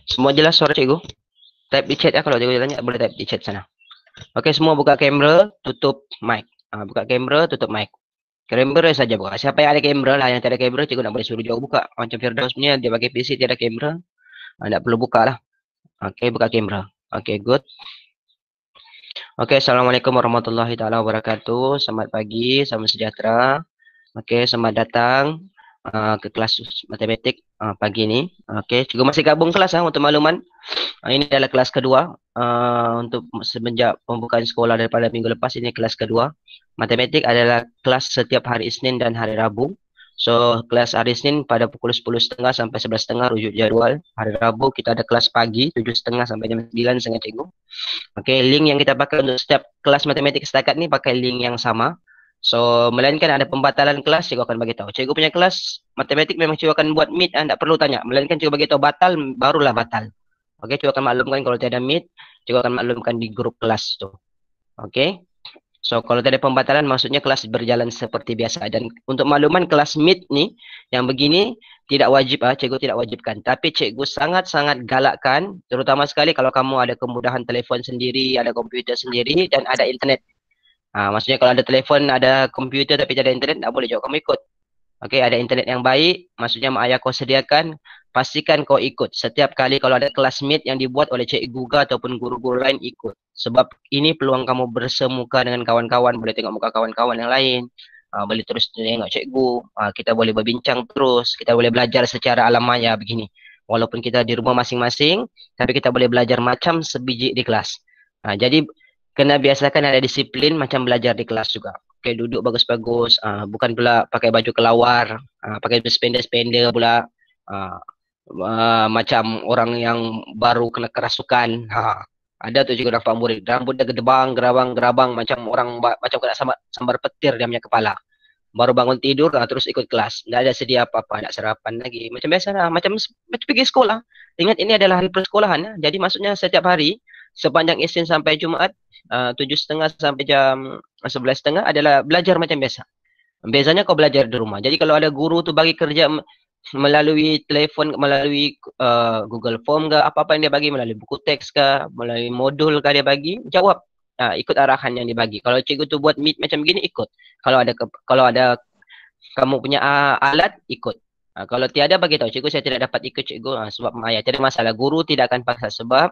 Semua jelas suara cikgu? Type di chat ya, kalau cikgu tanya boleh type di chat sana. Okey, semua buka kamera, tutup mic. Buka kamera, tutup mic. Kamera saja buka. Siapa yang ada kamera lah, yang tiada kamera cikgu nak boleh suruh jauh buka. Macam Firdaus punya dia pakai PC tiada kamera, tak perlu buka lah. Okey, buka kamera. Okey, good. Okey, Assalamualaikum warahmatullahi taala wabarakatuh. Selamat pagi, salam sejahtera. Okey, selamat datang ke kelas matematik pagi ni. Okey, cikgu masih gabung kelas untuk makluman. Ini adalah kelas kedua untuk semenjak pembukaan sekolah daripada minggu lepas. Ini kelas kedua. Matematik adalah kelas setiap hari Isnin dan hari Rabu. So, kelas hari Isnin pada pukul 10.30 sampai 11.30 rujuk jadual. Hari Rabu kita ada kelas pagi 7.30 sampai jam 9 setengah cikgu. Okey, link yang kita pakai untuk setiap kelas matematik setakat ni pakai link yang sama. So, melainkan ada pembatalan kelas, cikgu akan bagi tahu. Cikgu punya kelas matematik memang cikgu akan buat meet, tak perlu tanya. Melainkan cikgu bagi tahu batal, barulah batal. Okey, cikgu akan maklumkan kalau tiada meet, cikgu akan maklumkan di grup kelas tu. Okey. So, kalau tiada pembatalan maksudnya kelas berjalan seperti biasa. Dan untuk makluman kelas meet ni yang begini tidak wajib cikgu tidak wajibkan. Tapi cikgu sangat-sangat galakkan, terutama sekali kalau kamu ada kemudahan telefon sendiri, ada komputer sendiri dan ada internet. Maksudnya kalau ada telefon, ada komputer tapi tiada internet, tak boleh juga kamu ikut. Okey, ada internet yang baik, maksudnya mak ayah kau sediakan, pastikan kau ikut. Setiap kali kalau ada kelas meet yang dibuat oleh Cikgu Guga ataupun guru-guru lain, ikut. Sebab ini peluang kamu bersemuka dengan kawan-kawan, boleh tengok muka kawan-kawan yang lain, boleh terus tengok cikgu, kita boleh berbincang terus, kita boleh belajar secara alam maya begini. Walaupun kita di rumah masing-masing, tapi kita boleh belajar macam sebiji di kelas. Jadi, kena biasakan ada disiplin macam belajar di kelas juga. Okey, duduk bagus-bagus, bukan pula pakai baju kelawar, pakai baju spender-spender pula, macam orang yang baru kena kerasukan. Ada tu juga nampak murid, rambut dia gedebang, gerabang macam orang macam kena sambar petir dia punya kepala. Baru bangun tidur, terus ikut kelas. Tak ada sedia apa-apa, tak sarapan lagi. Macam biasa lah, macam pergi sekolah. Ingat ini adalah hari persekolahan. Jadi maksudnya setiap hari, sepanjang Isnin sampai Jumaat, 7.30 sampai jam 11.30 adalah belajar macam biasa. Biasanya kau belajar di rumah. Jadi kalau ada guru tu bagi kerja melalui telefon, melalui Google Form ke, apa-apa yang dia bagi, melalui buku teks ke, melalui modul ke dia bagi, jawab. Ikut arahan yang dibagi. Kalau cikgu tu buat meet macam gini, ikut. Kalau ada kamu punya alat, ikut. Kalau tiada, bagi tahu cikgu saya tidak dapat ikut cikgu sebab ayah. Tidak masalah, guru tidak akan paksa sebab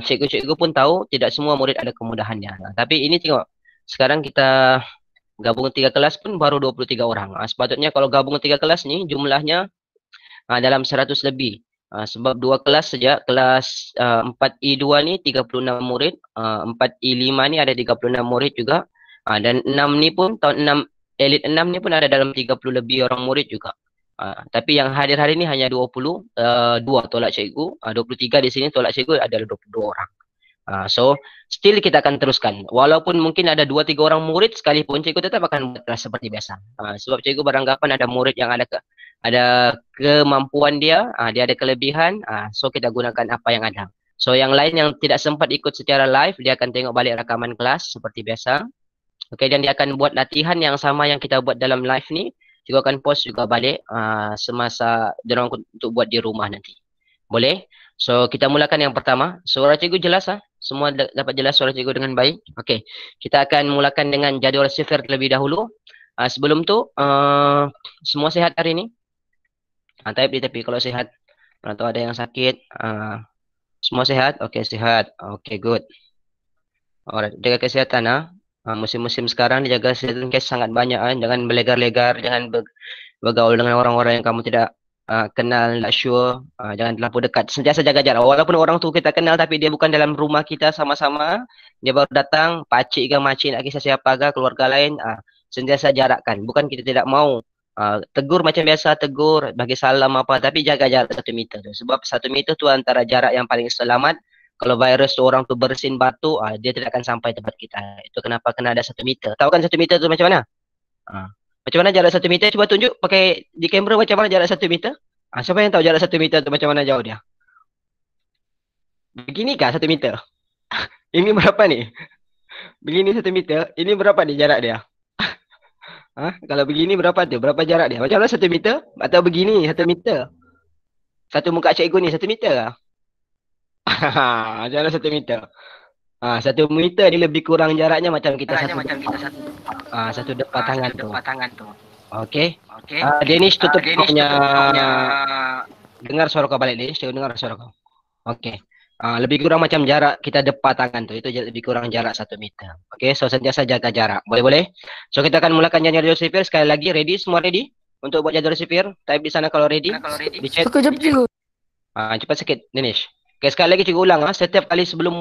cikgu-cikgu pun tahu tidak semua murid ada kemudahannya. Tapi ini tengok, sekarang kita gabung 3 kelas pun baru 23 orang. Sepatutnya kalau gabung 3 kelas ni jumlahnya dalam 100 lebih. Sebab 2 kelas saja, kelas 4I2 ni 36 murid, 4I5 ni ada 36 murid juga. Dan 6 ni pun, tahun 6, elit 6 ni pun ada dalam 30 lebih orang murid juga. Tapi yang hadir hari ni hanya 22 tolak cikgu, 23 di sini tolak cikgu adalah 22 orang. So, still kita akan teruskan. Walaupun mungkin ada 2-3 orang murid sekalipun, cikgu tetap akan buat kelas seperti biasa. Sebab cikgu beranggapan ada murid yang ada kemampuan dia ada kelebihan, so kita gunakan apa yang ada. So, yang lain yang tidak sempat ikut secara live, dia akan tengok balik rakaman kelas seperti biasa. Okay, dan dia akan buat latihan yang sama yang kita buat dalam live ni, juga akan post juga balik semasa dia orang untuk buat di rumah nanti. Boleh? So, kita mulakan yang pertama. Suara cikgu jelas Semua dapat jelas suara cikgu dengan baik? Okey. Kita akan mulakan dengan jadual sifir terlebih dahulu. Sebelum tu, semua sihat hari ni? Type di tepi kalau sihat. Atau ada yang sakit. Semua sihat? Okey, sihat. Okey, good. Alright, jaga kesihatan musim-musim sekarang dijaga kesihatan kes sangat banyak jangan berlegar-legar, jangan bergaul dengan orang-orang yang kamu tidak kenal, tak sure, jangan terlalu dekat, sentiasa jaga jarak. Walaupun orang tu kita kenal tapi dia bukan dalam rumah kita sama-sama, dia baru datang, pakcik ke makcik nak kisah siapa ke, keluarga lain, sentiasa jarakkan. Bukan kita tidak mau tegur macam biasa, tegur, bagi salam apa, tapi jaga jarak 1 meter tu. Sebab 1 meter tu antara jarak yang paling selamat. Kalau virus tu orang tu bersin batu, dia tidak akan sampai tempat kita. Itu kenapa kena ada 1 meter. Tahu kan 1 meter tu macam mana? Macam mana jarak 1 meter? Cuba tunjuk pakai di kamera macam mana jarak 1 meter. Siapa yang tahu jarak 1 meter tu macam mana jauh dia? Begini kah 1 meter? Ini berapa ni? Begini 1 meter. Ini berapa ni jarak dia? Kalau begini berapa tu? Berapa jarak dia? Macam mana 1 meter? Atau begini 1 meter? Satu muka cikgu ni 1 meter lah. Macam mana 1 meter? 1 meter ni lebih kurang jaraknya macam kita satu depan tangan tu. Okey. Danish tutup kau punya dengar suara kau balik Danish, dengar suara kau. Okey. Lebih kurang macam jarak kita depan tangan tu, itu lebih kurang jarak 1 meter. Okey, so sentiasa jaga jarak. Boleh? So kita akan mulakan jadual sipir sekali lagi. Ready? Semua ready? Untuk buat jadual sipir? Type di sana kalau ready. Di chat. Sekejap cikgu. Cepat sikit Danish. Okay, sekali lagi cikgu ulang. Setiap kali sebelum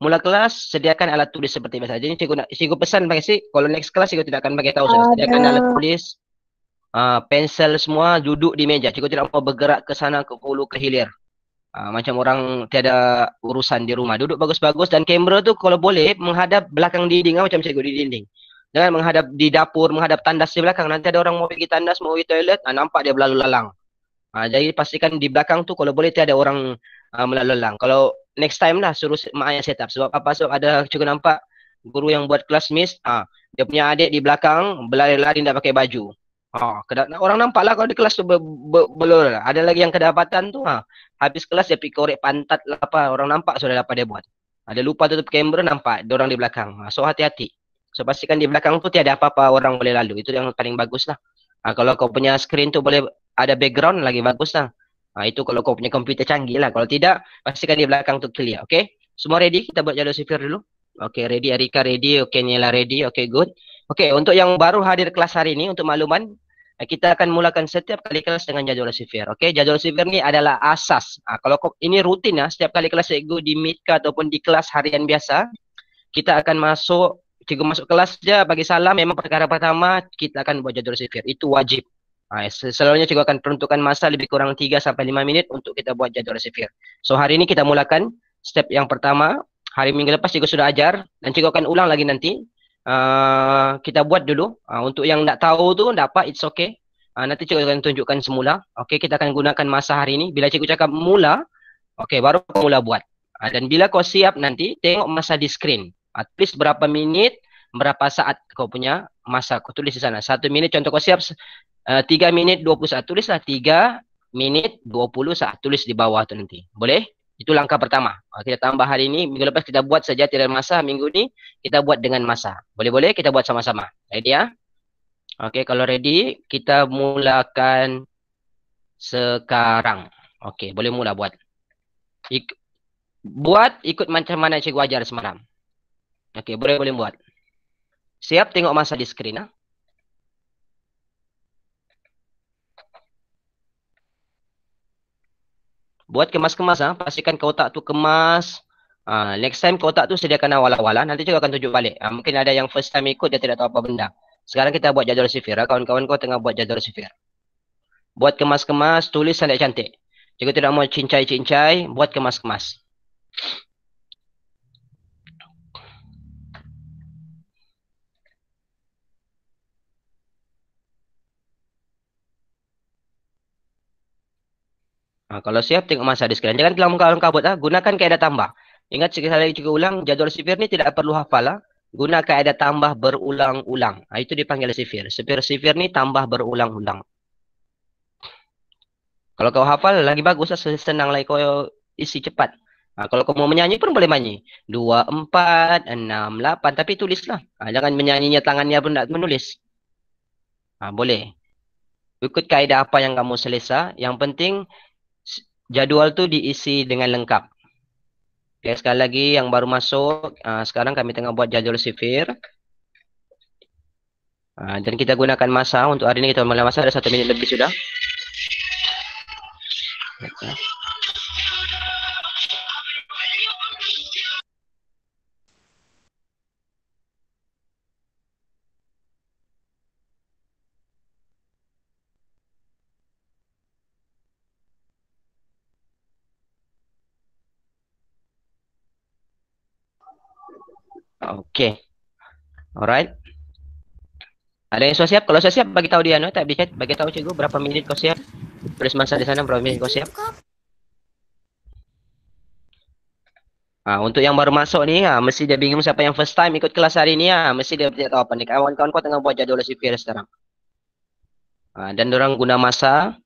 mula kelas, sediakan alat tulis seperti biasa. Jadi cikgu pesan bagi si, kalau next kelas cikgu tidak akan bagi tahu saya. Sediakan alat tulis, pensel semua, duduk di meja. Cikgu tidak mau bergerak ke sana, ke hulu, ke hilir. Macam orang tiada urusan di rumah. Duduk bagus-bagus dan kamera tu kalau boleh menghadap belakang dinding, macam cikgu di dinding. Jangan menghadap di dapur, menghadap tandas di belakang. Nanti ada orang mau pergi tandas, mau pergi toilet, nampak dia berlalu lalang. Jadi pastikan di belakang tu kalau boleh tiada orang melalui lalang. Kalau next time lah suruh mak ayah set up. Sebab apa? Sebab ada cikgu nampak guru yang buat kelas miss, dia punya adik di belakang berlari-lari tidak pakai baju. Orang nampak lah kalau di kelas tu belur lah. Ada lagi yang kedapatan tu, habis kelas dia pergi korek pantat lah apa. Orang nampak sudah apa dia buat. Dia lupa tutup kamera, nampak dia orang di belakang. So hati-hati. So pastikan di belakang tu tiada apa-apa orang boleh lalu. Itu yang paling bagus lah. Kalau kau punya screen tu boleh ada background lagi bagus lah. Itu kalau kau punya komputer canggih lah. Kalau tidak, pastikan di belakang tu clear. Okay? Semua ready? Kita buat jadual sipir dulu. Okay, ready. Arika ready. Okay, Nila ready. Okay, good. Okay, untuk yang baru hadir kelas hari ini, untuk makluman, kita akan mulakan setiap kali kelas dengan jadual sipir. Okay, jadual sipir ni adalah asas. Kalau ini rutin setiap kali kelas cikgu di meet ataupun di kelas harian biasa, kita akan cikgu masuk kelas je bagi salam, memang perkara pertama kita akan buat jadual sipir. Itu wajib. Selalunya cikgu akan peruntukkan masa lebih kurang 3 sampai 5 minit untuk kita buat jadual sipir. So hari ini kita mulakan step yang pertama. Hari minggu lepas cikgu sudah ajar dan cikgu akan ulang lagi nanti. Kita buat dulu. Untuk yang tak tahu tu, tak apa, it's okay. Nanti cikgu akan tunjukkan semula. Okay, kita akan gunakan masa hari ini. Bila cikgu cakap mula, okay, baru mula buat. Dan bila kau siap nanti, tengok masa di screen. Tulis berapa minit, berapa saat kau punya masa. Kau tulis di sana. 1 minit, contoh kau siap 3 minit 20 saat. Tulislah 3 minit 20 saat. Tulis di bawah tu nanti. Boleh? Itu langkah pertama. Kita tambah hari ini. Minggu lepas kita buat saja tidak masa. Minggu ni kita buat dengan masa. Boleh-boleh kita buat sama-sama. Ready ya? Okay, kalau ready, kita mulakan sekarang. Okay, boleh mula buat. Buat ikut macam mana cikgu ajar semalam. Okay, boleh buat. Siap tengok masa di skrin. Buat kemas-kemas. Pastikan kotak tu kemas. Next time kotak tu sediakan awal-awal. Nanti cikgu akan tunjuk balik. Mungkin ada yang first time ikut dia tidak tahu apa benda. Sekarang kita buat jadual sipir. Kawan-kawan kau tengah buat jadual sipir. Buat kemas-kemas, tulis cantik-cantik. Cikgu tidak mau cincai-cincai, buat kemas-kemas. Kalau siap tengok masa di skrin. Jangan kelangkah kabut. Gunakan kaedah tambah. Ingat sekali lagi cikgu ulang, jadual sipir ni tidak perlu hafal. Guna kaedah tambah berulang-ulang. Itu dipanggil sipir. Sipir ni tambah berulang-ulang. Kalau kau hafal lagi bagus lah, senang lagi kau isi cepat. Kalau kau mau menyanyi pun boleh menyanyi. 2, 4, 6, 8. Tapi tulislah. Jangan menyanyinya tangannya pun tak menulis. Boleh. Ikut kaedah apa yang kamu selesa. Yang penting jadual tu diisi dengan lengkap. Okay, sekali lagi yang baru masuk. Sekarang kami tengah buat jadual sipir. Dan kita gunakan masa. Untuk hari ini kita mulai masa ada 1 minit lebih sudah. Okay. Alright. Ada yang sudah siap? Kalau sudah siap, bagi tahu dia. Tak di chat. Bagi tahu cikgu berapa minit kau siap. Tulis masa di sana berapa minit kau siap. Untuk yang baru masuk ni, mesti dia bingung siapa yang first time ikut kelas hari ni. Mesti dia tidak tahu apa ni. Kawan-kawan kau tengah buat jadual sipir sekarang. Dan orang guna masa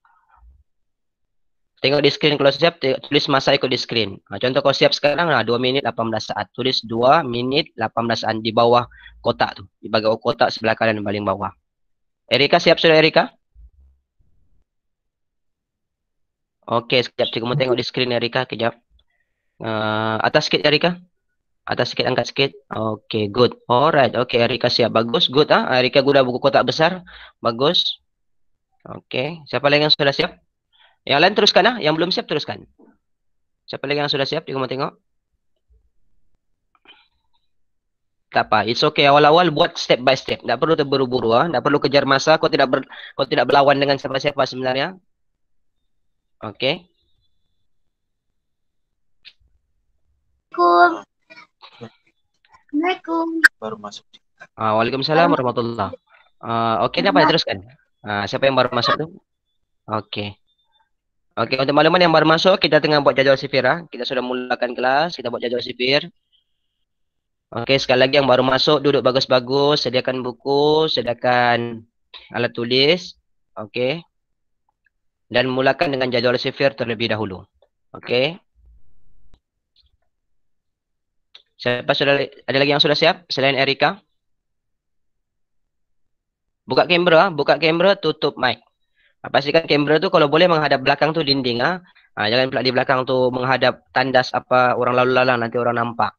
Tengok di screen kalau siap, tulis masa ikut di screen. Contoh kalau siap sekarang 2 minit 18 saat. Tulis 2 minit 18 saat di bawah kotak tu. Di bagian kotak sebelah kanan paling bawah. Erika siap sudah Erika? Okey, sekejap cikgu mau tengok di screen Erika kejap. Atas sikit Erika. Atas sikit, angkat sikit. Okey, good. Alright, okey Erika siap. Bagus, good Erika guna buku kotak besar. Bagus. Okey, siapa lagi yang sudah siap? Yang lain teruskan yang belum siap teruskan. Siapa lagi yang sudah siap? Cikgu mau tengok. Tak apa, it's okay. Awal-awal buat step by step. Tak perlu terburu-buru Tak perlu kejar masa. Kau tidak berlawan dengan siapa-siapa sebenarnya. Okey. Assalamualaikum. Baru masuk. Waalaikumsalam warahmatullahi. Okey, apa teruskan? Siapa yang baru masuk tu? Okey. Okey, untuk makluman yang baru masuk, kita tengah buat jadual sifir Kita sudah mulakan kelas, kita buat jadual sifir. Okey, sekali lagi yang baru masuk, duduk bagus-bagus, sediakan buku, sediakan alat tulis. Okey. Dan mulakan dengan jadual sifir terlebih dahulu. Okey. Siapa ada lagi yang sudah siap selain Erika? Buka kamera, tutup mic. Pastikan kamera tu kalau boleh menghadap belakang tu dinding jangan pula di belakang tu menghadap tandas apa orang lalu lalang nanti orang nampak.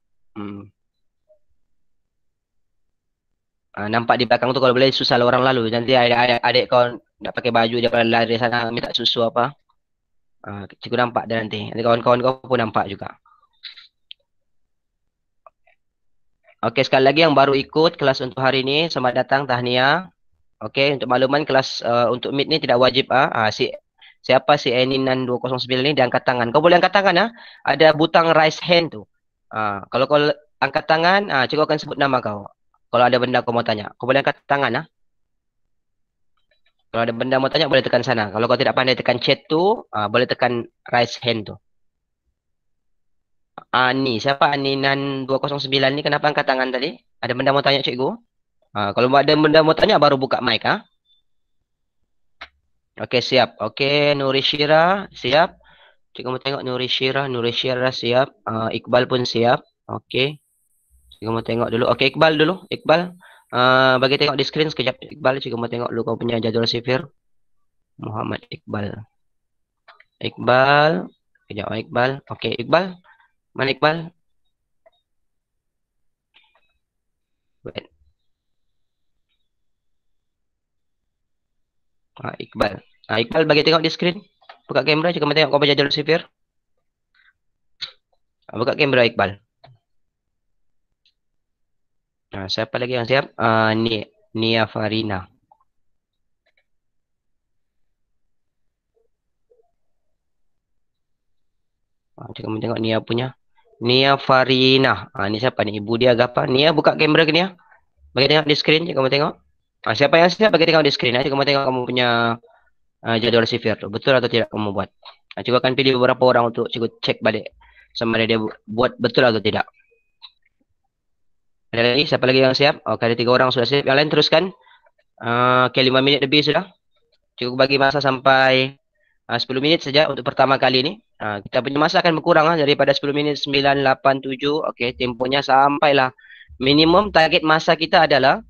Nampak di belakang tu kalau boleh susah orang lalu. Nanti adik kau nak pakai baju dia kalau lari sana minta susu apa. Cikgu nampak dah nanti. Nanti kawan-kawan kau pun nampak juga. Okey, sekali lagi yang baru ikut kelas untuk hari ini, selamat datang, tahniah. Okey, untuk makluman kelas untuk meet ni tidak wajib siapa si Eninan 209 ni dia angkat tangan. Kau boleh angkat tangan Ada butang raise hand tu. Kalau kau angkat tangan, cikgu akan sebut nama kau. Kalau ada benda kau mau tanya, kau boleh angkat tangan Kalau ada benda mau tanya boleh tekan sana. Kalau kau tidak pandai tekan chat tu, boleh tekan raise hand tu. Ni siapa Aninan 209 ni kenapa angkat tangan tadi? Ada benda mau tanya cikgu? Kalau ada benda mau tanya baru buka mic Okey, siap. Okey, Nurishira siap. Cikgu mau tengok Nurishira siap. Iqbal pun siap. Okey. Cikgu mau tengok dulu. Okey, Iqbal dulu. Iqbal. Bagi tengok di screen sekejap. Iqbal, cikgu mau tengok dulu kau punya jadual sifir. Muhammad Iqbal. Iqbal. Sekejap Iqbal. Okey, Iqbal. Mana Iqbal? Wait. Iqbal. Iqbal bagi tengok di screen. Buka kamera, cikgu mau tengok kau punya jadual sifir. Buka kamera Iqbal. Siapa lagi yang siap? Nia Farina. Cikgu mau tengok Nia punya. Nia Farina. Ni siapa ni? Ibu dia ke apa? Nia buka kamera ke Nia? Bagi tengok di screen, cikgu mau tengok. Siapa yang siap bagi tengok di screen cikgu mau tengok kamu punya jadual sifir tu. Betul atau tidak kamu buat. Cikgu akan pilih beberapa orang untuk cikgu cek balik sama dia buat betul atau tidak. Ada lagi? Siapa lagi yang siap? Okey, ada 3 orang sudah siap. Yang lain teruskan. Okey, 5 minit lebih sudah. Cikgu bagi masa sampai 10 minit saja untuk pertama kali ni. Kita punya masa akan berkurang daripada 10 minit 9, 8, 7. Okey, tempohnya sampailah. Minimum target masa kita adalah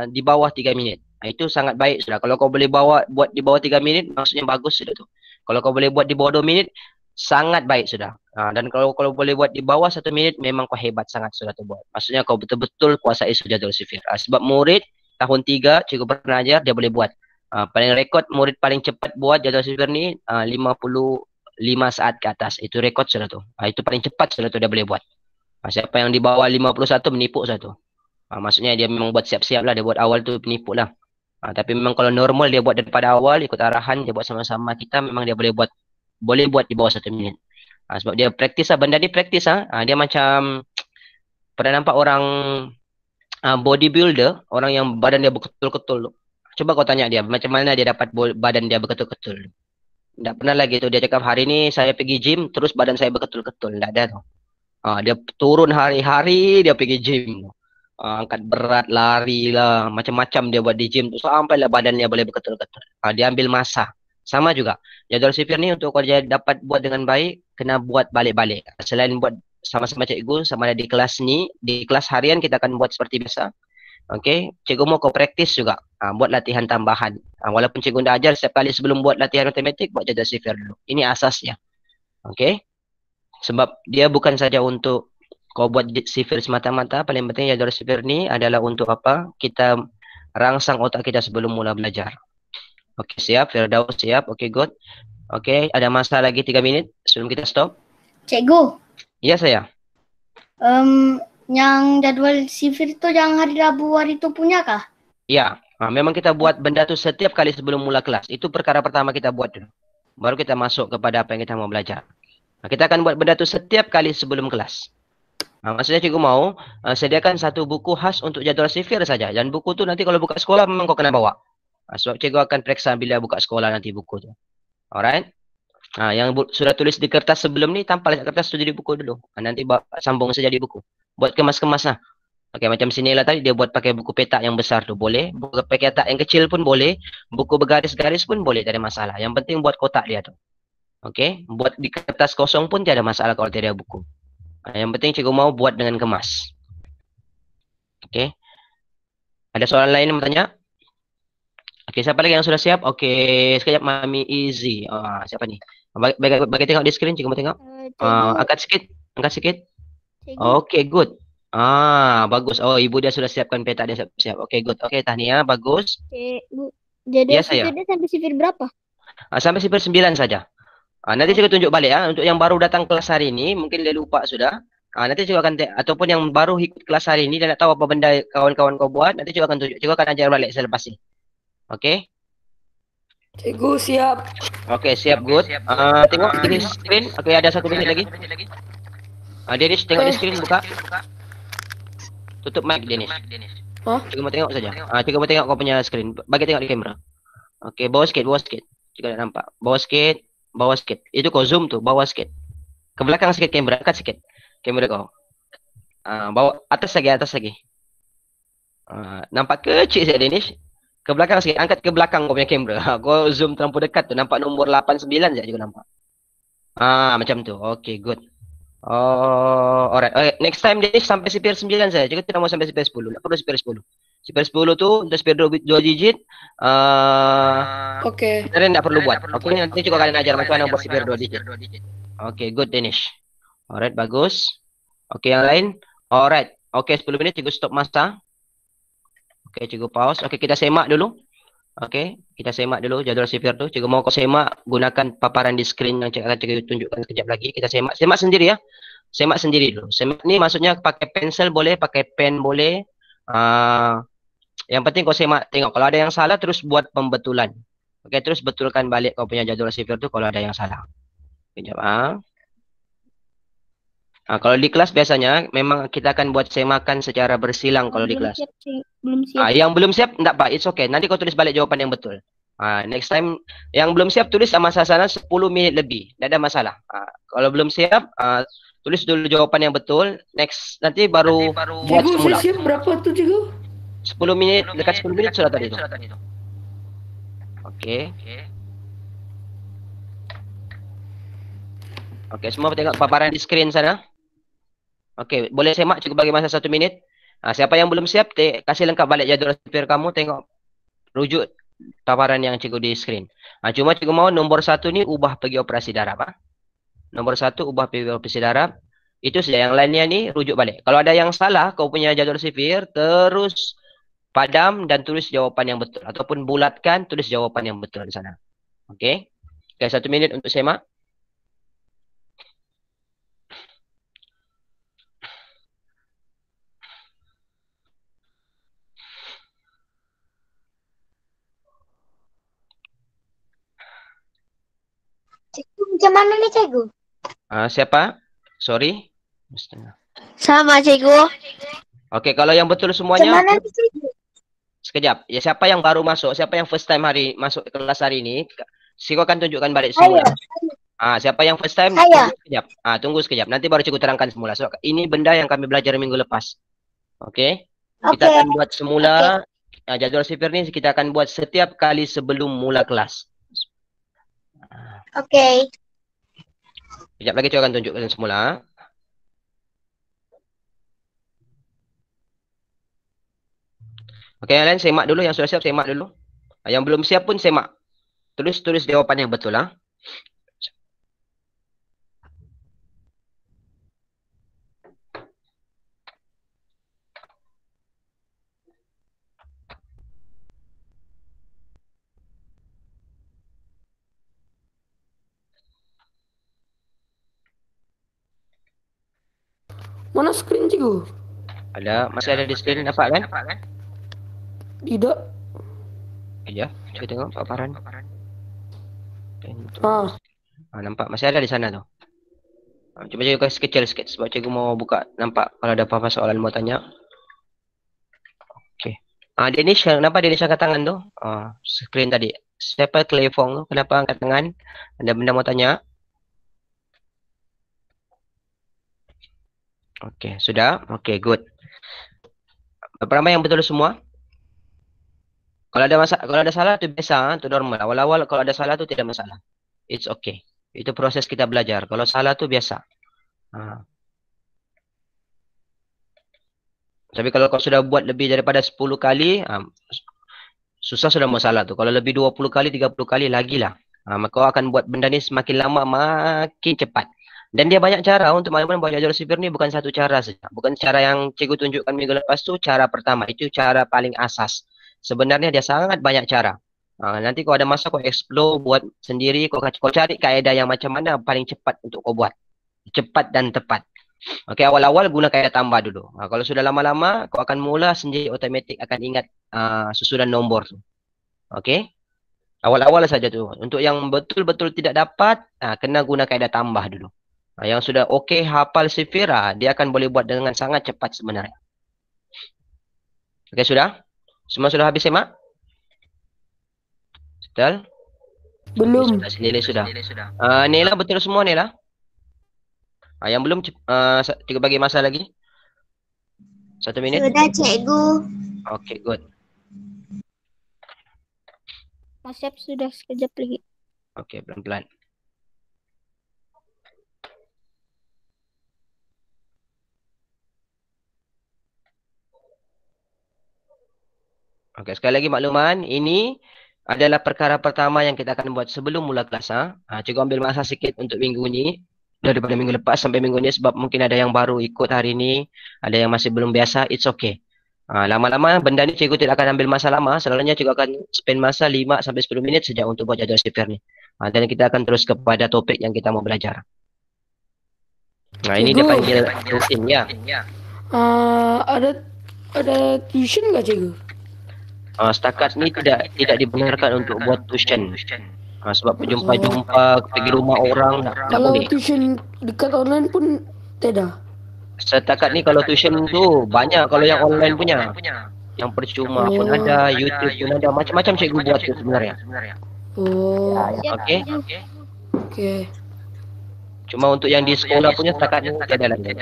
di bawah 3 minit. Itu sangat baik sudah. Kalau kau boleh buat di bawah 3 minit, maksudnya bagus sudah tu. Kalau kau boleh buat di bawah 2 minit, sangat baik sudah. Dan kalau boleh buat di bawah 1 minit, memang kau hebat sangat sudah tu buat. Maksudnya kau betul-betul kuasai jadual sifir. Sebab murid tahun 3, cikgu pernah ajar, dia boleh buat. Paling rekod murid paling cepat buat jadual sifir ni 55 saat ke atas. Itu rekod sudah tu. Itu paling cepat sudah tu dia boleh buat. Siapa yang di bawah 51 menipu sudah tu. Maksudnya dia memang buat siap-siap lah. Dia buat awal tu penipu lah. Tapi memang kalau normal dia buat daripada awal, ikut arahan, dia buat sama-sama kita, memang dia boleh buat di bawah 1 minit. Sebab dia praktis lah. Benda ni praktis dia macam pernah nampak orang bodybuilder, orang yang badan dia berketul-ketul. Cuba kau tanya dia, macam mana dia dapat badan dia berketul-ketul. Tak pernah lagi tu dia cakap, hari ni saya pergi gym, terus badan saya berketul-ketul. Tak ada tu. Dia turun hari-hari, dia pergi gym. Angkat berat, lari lah, macam-macam dia buat di gym tu. Sampailah badan dia boleh berketul-ketul. Dia ambil masa. Sama juga. Jadual sifir ni untuk kau dapat buat dengan baik, kena buat balik-balik. Selain buat sama-sama cikgu, sama ada di kelas ni, di kelas harian kita akan buat seperti biasa. Okey, cikgu mau kau praktis juga. Buat latihan tambahan. Walaupun cikgu dah ajar setiap kali sebelum buat latihan matematik, buat jadual sifir dulu. Ini asasnya. Okey. Sebab dia bukan saja untuk kau buat sifir semata-mata, paling penting jadual sifir ni adalah untuk apa? Kita rangsang otak kita sebelum mula belajar. Okey, siap. Firdaus siap. Okey, good. Okey, ada masa lagi 3 minit sebelum kita stop. Cikgu. Ya, saya. Yang jadual sifir itu yang hari Rabu hari itu punya kah? Ya, memang kita buat benda tu setiap kali sebelum mula kelas. Itu perkara pertama kita buat dulu. Baru kita masuk kepada apa yang kita mau belajar. Kita akan buat benda tu setiap kali sebelum kelas. Maksudnya cikgu mau sediakan satu buku khas untuk jadual sifir saja. Dan buku tu nanti kalau buka sekolah memang kau kena bawa. Sebab cikgu akan periksa bila buka sekolah nanti buku tu. Alright? Yang sudah tulis di kertas sebelum ni, tampal kertas tu di buku dulu. Nanti sambung saja di buku. Buat kemas-kemas lah. Okey, macam sini lah tadi dia buat pakai buku petak yang besar tu boleh. Buku petak yang kecil pun boleh. Buku bergaris-garis pun boleh, tak ada masalah. Yang penting buat kotak dia tu. Okey, buat di kertas kosong pun tiada masalah kalau tiada buku. Yang penting cikgu mau buat dengan kemas. Okey. Ada soalan lain yang bertanya? Okey, siapa lagi yang sudah siap? Okey, sekejap Mami Easy. Siapa ni? Bagi tengok di skrin, cikgu mau tengok. Angkat sikit. Okey, good. Bagus. Oh, ibu dia sudah siapkan peta, dia siap. Okey, good. Okey, tahniah, bagus. Bu, jadi sifir dia sampai sifir berapa? Sampai sifir 9 saja. Nanti cikgu tunjuk balik untuk yang baru datang kelas hari ini, mungkin dia lupa sudah. Nanti cikgu akan ataupun yang baru ikut kelas hari ini dan tak tahu apa benda kawan-kawan kau buat, nanti cikgu akan tunjuk. Cikgu akan ajar balik selepas ini. Okey? Cikgu siap. Okey, siap, good. Tengok di screen. Okey, ada 1 minit lagi. Denish, tengok di screen, buka. Tutup mic, Denish. Cikgu mau tengok saja. Cikgu mau tengok kau punya screen. Bagi tengok di kamera. Okey, bawah sikit. Cikgu nak nampak. Bawah sikit. Itu kau zoom tu, bawah sikit. Ke belakang sikit kamera, angkat sikit kamera kau. Bawah, atas lagi. Nampak kecil saya, Denish. Ke belakang sikit, angkat ke belakang kau punya kamera. Kau zoom terlalu dekat tu, nampak nombor 89 saja juga nampak. Macam tu. Okey, good. Alright. Okay, next time Denish sampai sifir 9 saja. Cikgu tidak mau sampai sifir 10. Tak perlu sifir 10. Sifir 10 tu untuk sifir 2 digit. Okey. Kita tidak perlu buat. Okey, nanti cikgu akan ajar macam mana buat sifir 2 digit. Okey, good Denish. Alright, bagus. Okey, yang lain. Alright. Okey, 10 minit cikgu stop masa. Okey, cikgu pause. Okey, kita semak dulu. Okey, kita semak dulu jadual sifir tu. Cikgu mau kau semak, gunakan paparan di skrin yang akan cikgu tunjukkan sekejap lagi. Kita semak. Semak sendiri ya. Semak sendiri dulu. Semak ni maksudnya pakai pensel boleh, pakai pen boleh. Yang penting kau semak, tengok. Kalau ada yang salah, terus buat pembetulan. Okey, terus betulkan balik kau punya jadual sifir tu kalau ada yang salah. Sekejap. Kalau di kelas biasanya memang kita akan buat semakan secara bersilang kalau di kelas. Belum siap. Yang belum siap tak apa, it's okay. Nanti kau tulis balik jawapan yang betul. Next time yang belum siap tulis sama sana 10 minit lebih. Tak ada masalah. Kalau belum siap tulis dulu jawapan yang betul. Next nanti baru buat Cikgu semula. siap berapa tu cikgu? 10 minit, dekat 10 minit sudah tadi tu. Okey. Okey, semua tengok paparan di skrin sana. Okey, boleh semak, cikgu bagi masa 1 minit. Siapa yang belum siap, kasih lengkap balik jadual sifir kamu, tengok rujuk paparan yang cikgu di skrin. Cuma cikgu mau nombor 1 ni ubah pergi operasi darab. Nombor 1 ubah pergi operasi darab. Itu saja, yang lainnya ni rujuk balik. Kalau ada yang salah, kau punya jadual sifir, terus padam dan tulis jawapan yang betul. Ataupun bulatkan, tulis jawapan yang betul di sana. Okey. Okey, 1 minit untuk semak. Cikgu macam mana ni cikgu? Siapa? Sorry. Sama cikgu. Okey, kalau yang betul semuanya. Macam mana ni cikgu? Sekejap. Ya, siapa yang baru masuk? Siapa yang first time masuk ke kelas hari ini? Cikgu akan tunjukkan balik semula. Siapa yang first time? Saya. Tunggu sekejap. Tunggu sekejap. Nanti baru cikgu terangkan semula. So, ini benda yang kami belajar minggu lepas. Okey? Kita akan buat semula. Jadual sifir ni kita akan buat setiap kali sebelum mula kelas. Okey. Sekejap lagi cikgu akan tunjukkan semula. Okey, yang lain semak dulu. Yang sudah siap semak dulu. Yang belum siap pun semak. Tulis jawapan yang betul lah. Mana screen cikgu? Ada, masih ada di skrin, nampak kan? Tidak. Ya, cuba tengok paparan. Ah, Nampak masih ada di sana tu. Cuba cikgu kasih kecil sikit sebab cikgu mau buka, nampak kalau ada apa-apa soalan mau tanya. Okey. Danish, kenapa Danish angkat tangan tu? Skrin tadi. Siapa Clayfong tu? Kenapa angkat tangan? Ada benda mau tanya? Okey, sudah? Okey, good. Ramai yang betul semua? Kalau ada salah tu biasa, tu normal. Awal-awal kalau ada salah tu tidak masalah. It's okay. Itu proses kita belajar. Kalau salah tu biasa. Tapi kalau kau sudah buat lebih daripada 10 kali, susah sudah masalah tu. Kalau lebih 20 kali, 30 kali, lagilah. Maka kau akan buat benda ni semakin lama, makin cepat. Dan dia banyak cara untuk makluman buat jalur sipir ni bukan satu cara saja. Bukan cara yang cikgu tunjukkan minggu lepas tu, cara pertama. Itu cara paling asas. Sebenarnya dia sangat banyak cara. Nanti kau ada masa kau explore, buat sendiri, kau cari kaedah yang macam mana paling cepat untuk kau buat. Cepat dan tepat. Okey, awal-awal guna kaedah tambah dulu. Kalau sudah lama-lama, kau akan mula sendiri otomatik akan ingat susunan nombor tu. Okey? Awal-awal saja tu. Untuk yang betul-betul tidak dapat, kena guna kaedah tambah dulu. Yang sudah okey hafal sifir, dia akan boleh buat dengan sangat cepat sebenarnya. Okey, sudah? Semua sudah habis semak? Betul? belum. Nila sudah. Nila betul semua Nila? Yang belum, cikgu bagi masa lagi. 1 minit. Sudah, cikgu. Okey, good. Mas Syaf sudah sekejap lagi. Okey, pelan-pelan. Okey, sekali lagi makluman, ini adalah perkara pertama yang kita akan buat sebelum mula kelas. Cikgu ambil masa sikit untuk minggu ni, daripada minggu lepas sampai minggu ni sebab mungkin ada yang baru ikut hari ni, ada yang masih belum biasa, it's okay. Lama-lama benda ni cikgu tidak akan ambil masa lama, selalunya cikgu akan spend masa 5 sampai 10 minit saja untuk buat jadual sifir ni. Dan kita akan terus kepada topik yang kita mau belajar. Ini dia panggil rutin ya. Ada tuition nggak cikgu? Setakat ni tidak dibenarkan untuk buat tuition. Sebab berjumpa-jumpa, pergi rumah orang, tak Kalau boleh. tuition dekat online pun tidak. Setakat ni kalau tuition tu banyak kalau yang online punya. Yang percuma pun ada, YouTube pun ada, macam-macam cikgu buat tu sebenarnya. Oh, Okey. okey. Cuma untuk yang di sekolah punya setakat ni tiada lagi.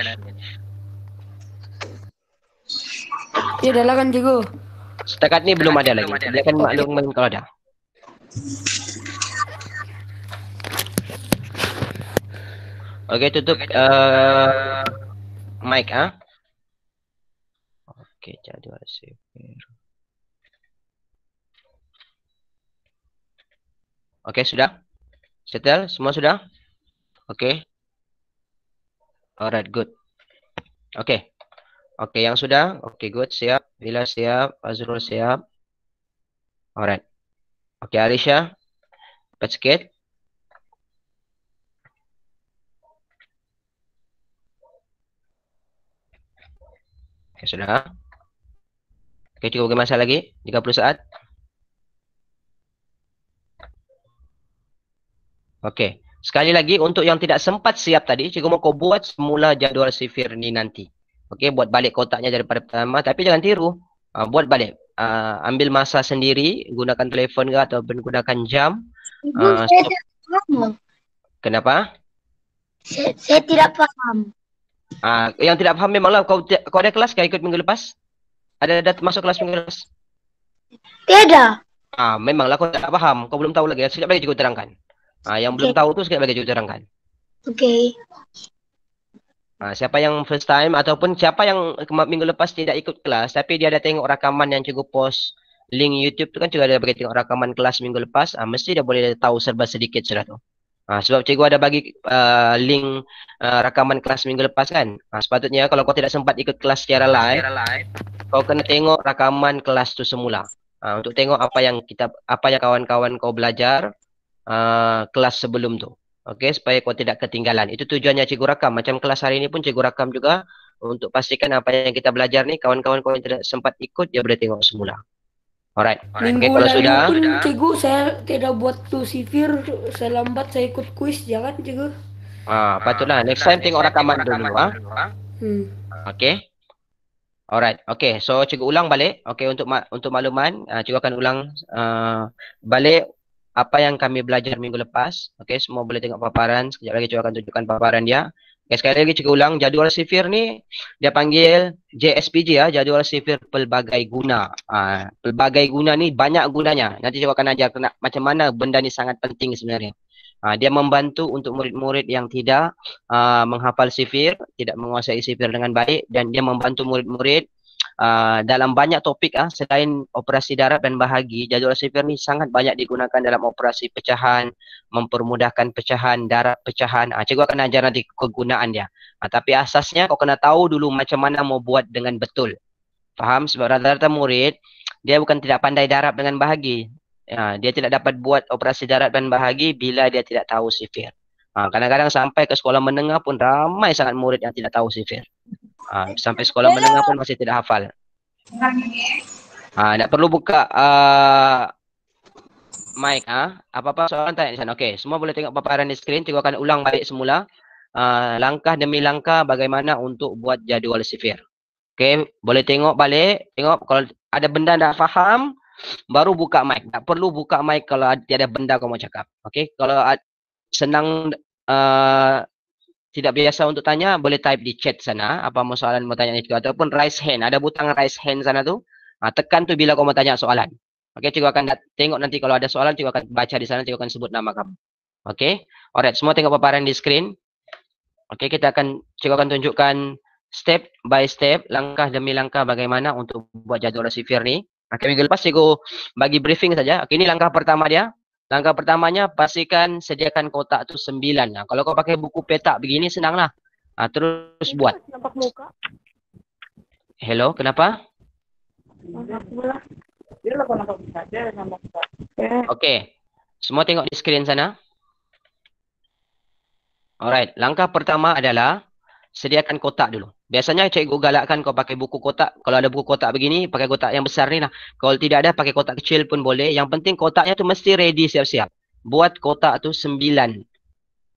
Ya dah lah kan cikgu. Setakat ni belum ada lagi. Dia akan maklum kalau ada. Okey, tutup mic Okey, jadual sifir. Okey, sudah? Settle? Semua sudah? Okey. Alright, good. Okey. Okey, yang sudah? Okey, good. Siap. Bila siap. Azrul siap. Alright. Okey, Alisha. Cepat sikit. Okey, sudah. Okey, cukup bagi masa lagi. 30 saat. Okey. Sekali lagi, untuk yang tidak sempat siap tadi, cikgu mau kau buat semula jadual sifir ni nanti. Okey, buat balik kotaknya daripada pertama. Tapi jangan tiru. Buat balik. Ambil masa sendiri, gunakan telefon ke atau gunakan jam. Ibu, saya tidak faham. Kenapa? Saya tidak paham. Yang tidak paham memanglah kau ada kelas ke ikut minggu lepas? Ada masuk kelas minggu lepas? Tidak. Memanglah kau tak paham. Kau belum tahu lagi. Sekejap lagi cikgu terangkan. Yang belum tahu tu sekali bagi cikgu terangkan. Okey. Siapa yang first time ataupun siapa yang minggu lepas tidak ikut kelas tapi dia ada tengok rakaman yang cikgu post link YouTube tu kan, cikgu ada bagi tengok rakaman kelas minggu lepas, mesti dia boleh tahu serba sedikit sudah tu. Sebab cikgu ada bagi link rakaman kelas minggu lepas kan. Sepatutnya kalau kau tidak sempat ikut kelas secara live, kau kena tengok rakaman kelas tu semula. Untuk tengok apa yang kawan-kawan kau belajar kelas sebelum tu. Okey, supaya kau tidak ketinggalan. Itu tujuannya cikgu rakam. Macam kelas hari ini pun cikgu rakam juga untuk pastikan apa yang kita belajar ni kawan-kawan kau yang tidak sempat ikut dia boleh tengok semula. Alright. Minggu Kalau lalu sudah, pun cikgu saya tidak buat tu sivir, saya lambat saya ikut kuis, jangan cikgu. patutlah next time tengok rakaman dulu Okey. Alright. Okey, so cikgu ulang balik. Okey, untuk makluman, cikgu akan ulang balik apa yang kami belajar minggu lepas. Okey, semua boleh tengok paparan. Sekejap lagi cikgu akan tunjukkan paparan dia. Okay, sekali lagi cikgu ulang, jadual sifir ni dia panggil JSPG jadual sifir pelbagai guna. Pelbagai guna ni banyak gunanya. Nanti cikgu akan ajar macam mana benda ni sangat penting sebenarnya. Dia membantu untuk murid-murid yang tidak menghafal sifir, tidak menguasai sifir dengan baik, dan dia membantu murid-murid dalam banyak topik selain operasi darab dan bahagi. Jadual sifir ni sangat banyak digunakan dalam operasi pecahan, mempermudahkan pecahan, darab pecahan. Cikgu akan ajar nanti kegunaan dia. Tapi asasnya kau kena tahu dulu macam mana mau buat dengan betul. Faham? Sebab rata-rata murid dia bukan tidak pandai darab dengan bahagi. Dia tidak dapat buat operasi darab dan bahagi bila dia tidak tahu sifir. Kadang-kadang sampai ke sekolah menengah pun ramai sangat murid yang tidak tahu sifir. Sampai sekolah menengah pun masih tidak hafal. Tak perlu buka mic. Apa-apa soalan tanya di sana. Okey, semua boleh tengok paparan di skrin. Cikgu akan ulang balik semula. Langkah demi langkah bagaimana untuk buat jadual sifir. Okey, boleh tengok balik. Tengok kalau ada benda tak faham, baru buka mic. Tak perlu buka mic kalau tiada benda kau mau cakap. Okey, kalau senang tidak biasa untuk tanya, boleh type di chat sana apa mau soalan mau tanya itu, ataupun raise hand. Ada butang raise hand sana tu. Tekan tu bila kau mau tanya soalan. Okey, cikgu akan tengok nanti kalau ada soalan, cikgu akan baca di sana, cikgu akan sebut nama kamu. Okey. Alright, semua tengok paparan di skrin. Okey, cikgu akan tunjukkan step by step, langkah demi langkah bagaimana untuk buat jadual sifir ni. Okey, minggu lepas cikgu bagi briefing saja. Okey, ini langkah pertama dia. Langkah pertamanya, pastikan sediakan kotak tu 9. Kalau kau pakai buku petak begini, senanglah. Terus buat. Hello, kenapa? Okey. Semua tengok di skrin sana. Alright, langkah pertama adalah sediakan kotak dulu. Biasanya cikgu galakkan kau pakai buku kotak. Kalau ada buku kotak begini, pakai kotak yang besar ni lah. Kalau tidak ada, pakai kotak kecil pun boleh. Yang penting kotaknya tu mesti ready siap-siap. Buat kotak tu 9.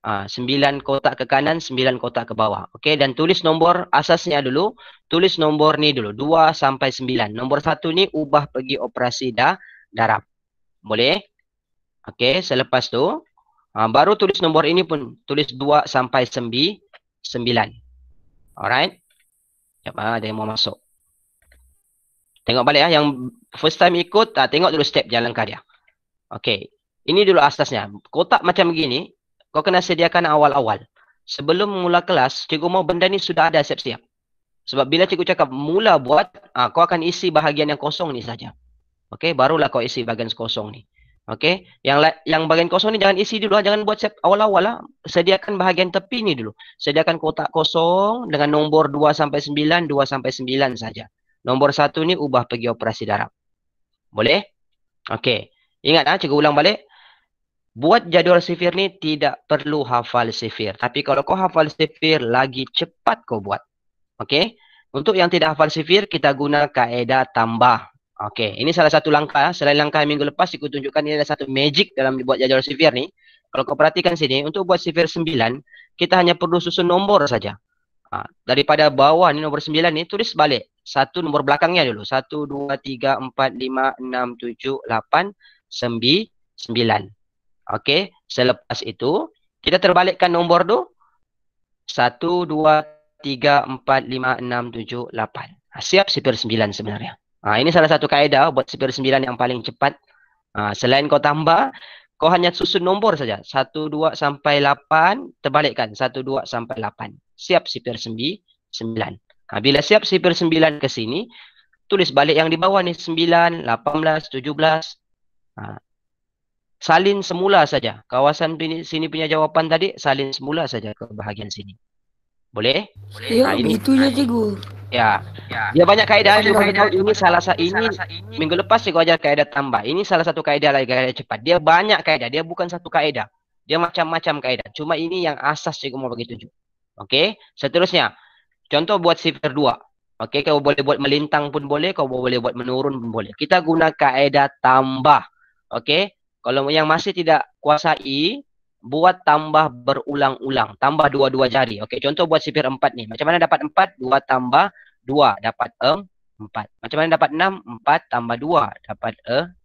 9 kotak ke kanan, 9 kotak ke bawah. Okey, dan tulis nombor asasnya dulu. Tulis nombor ni dulu, 2 sampai 9. Nombor 1 ni ubah pergi operasi darab. Boleh? Okey, selepas tu baru tulis nombor ini pun. Tulis 2 sampai 9. Alright. Ada yang mau masuk. Tengok balik yang first time ikut, tengok dulu step jalan langkah dia. Okey. Ini dulu asasnya. Kotak macam begini, kau kena sediakan awal-awal. Sebelum mula kelas, cikgu mau benda ni sudah ada siap-siap. Sebab bila cikgu cakap mula buat, kau akan isi bahagian yang kosong ni saja. Okey, barulah kau isi bahagian kosong ni. Okey, yang bahagian kosong ni jangan isi dulu, jangan buat awal-awal lah. Sediakan bahagian tepi ni dulu. Sediakan kotak kosong dengan nombor 2 sampai 9, 2 sampai 9 saja. Nombor 1 ni ubah pergi operasi darab. Boleh? Okey. Ingat cikgu ulang balik. Buat jadual sifir ni tidak perlu hafal sifir. Tapi kalau kau hafal sifir, lagi cepat kau buat. Okey? Untuk yang tidak hafal sifir, kita guna kaedah tambah. Okey, ini salah satu langkah. Selain langkah minggu lepas, aku tunjukkan ini ada satu magic dalam buat jadual sifir ni. Kalau kau perhatikan sini, untuk buat sifir 9, kita hanya perlu susun nombor saja. Daripada bawah ni nombor 9 ni, tulis balik. Satu nombor belakangnya dulu. 1, 2, 3, 4, 5, 6, 7, 8, 9. Okey, selepas itu, kita terbalikkan nombor tu. 1, 2, 3, 4, 5, 6, 7, 8. Siap sifir 9 sebenarnya. Ini salah satu kaedah buat sifir 9 yang paling cepat. Selain kau tambah, Kau hanya susun nombor saja. 1, 2 sampai 8. Terbalikkan. 1, 2 sampai 8. Siap sifir 9. Bila siap sifir 9 ke sini, tulis balik yang di bawah ni. 9, 18, 17. Salin semula saja. Kawasan sini punya jawapan tadi, salin semula saja ke bahagian sini. Boleh? Ya, begitunya cikgu. Ya. Dia banyak kaedah. Ini salah satu. Ini minggu lepas cikgu ajar kaedah tambah. Ini salah satu kaedah lagi, kaedah cepat. Dia banyak kaedah. Dia bukan satu kaedah. Dia macam-macam kaedah. Cuma ini yang asas cikgu mau bagi tunjuk. Okey. Seterusnya. Contoh buat sifir 2. Okey. Kau boleh buat melintang pun boleh. Kau boleh buat menurun pun boleh. Kita guna kaedah tambah. Okey. Kalau yang masih tidak kuasai, buat tambah berulang-ulang. Tambah 2 jari. Okey, contoh buat sifir 4 ni. Macam mana dapat 4? 2 tambah 2 dapat 4. Macam mana dapat 6? 4 tambah 2 dapat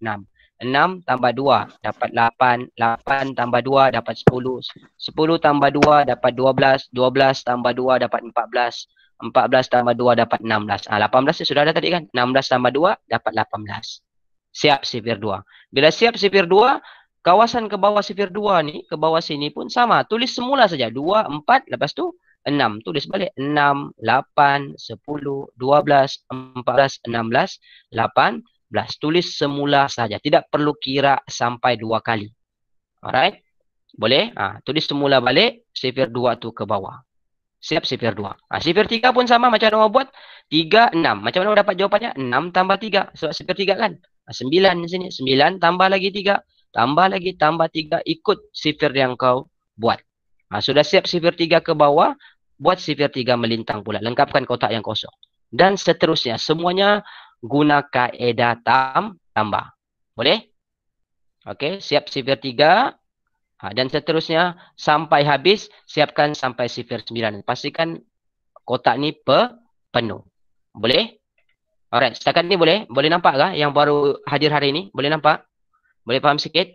6. 6 tambah 2 dapat 8. 8 tambah 2 dapat 10. 10 tambah 2 dapat 12. 12 tambah 2 dapat 14. 14 tambah 2 dapat 16. 18 sudah ada tadi kan? 16 tambah 2 dapat 18. Siap sifir 2. Bila siap sifir 2, kawasan ke bawah sifir 2 ni, ke bawah sini pun sama. Tulis semula saja. 2, 4, lepas tu 6. Tulis balik. 6, 8, 10, 12, 14, 16, 18. Tulis semula saja. Tidak perlu kira sampai 2 kali. Alright? Boleh? Tulis semula balik. Sifir 2 tu ke bawah. Siap sifir 2. Sifir 3 pun sama. Macam mana buat? 3, 6. Macam mana dapat jawapannya? 6 tambah 3. Sebab sifir 3 kan? 9 di sini. 9 tambah lagi 3. Tambah lagi, tambah 3, ikut sifir yang kau buat. Sudah siap sifir 3 ke bawah, buat sifir 3 melintang pula. Lengkapkan kotak yang kosong. Dan seterusnya, semuanya guna kaedah tambah. Boleh? Okey, siap sifir 3. Dan seterusnya, sampai habis, siapkan sampai sifir 9. Pastikan kotak ni penuh. Boleh? Alright, setakat ni boleh? Boleh nampak kah yang baru hadir hari ini? Boleh nampak? Boleh faham sikit?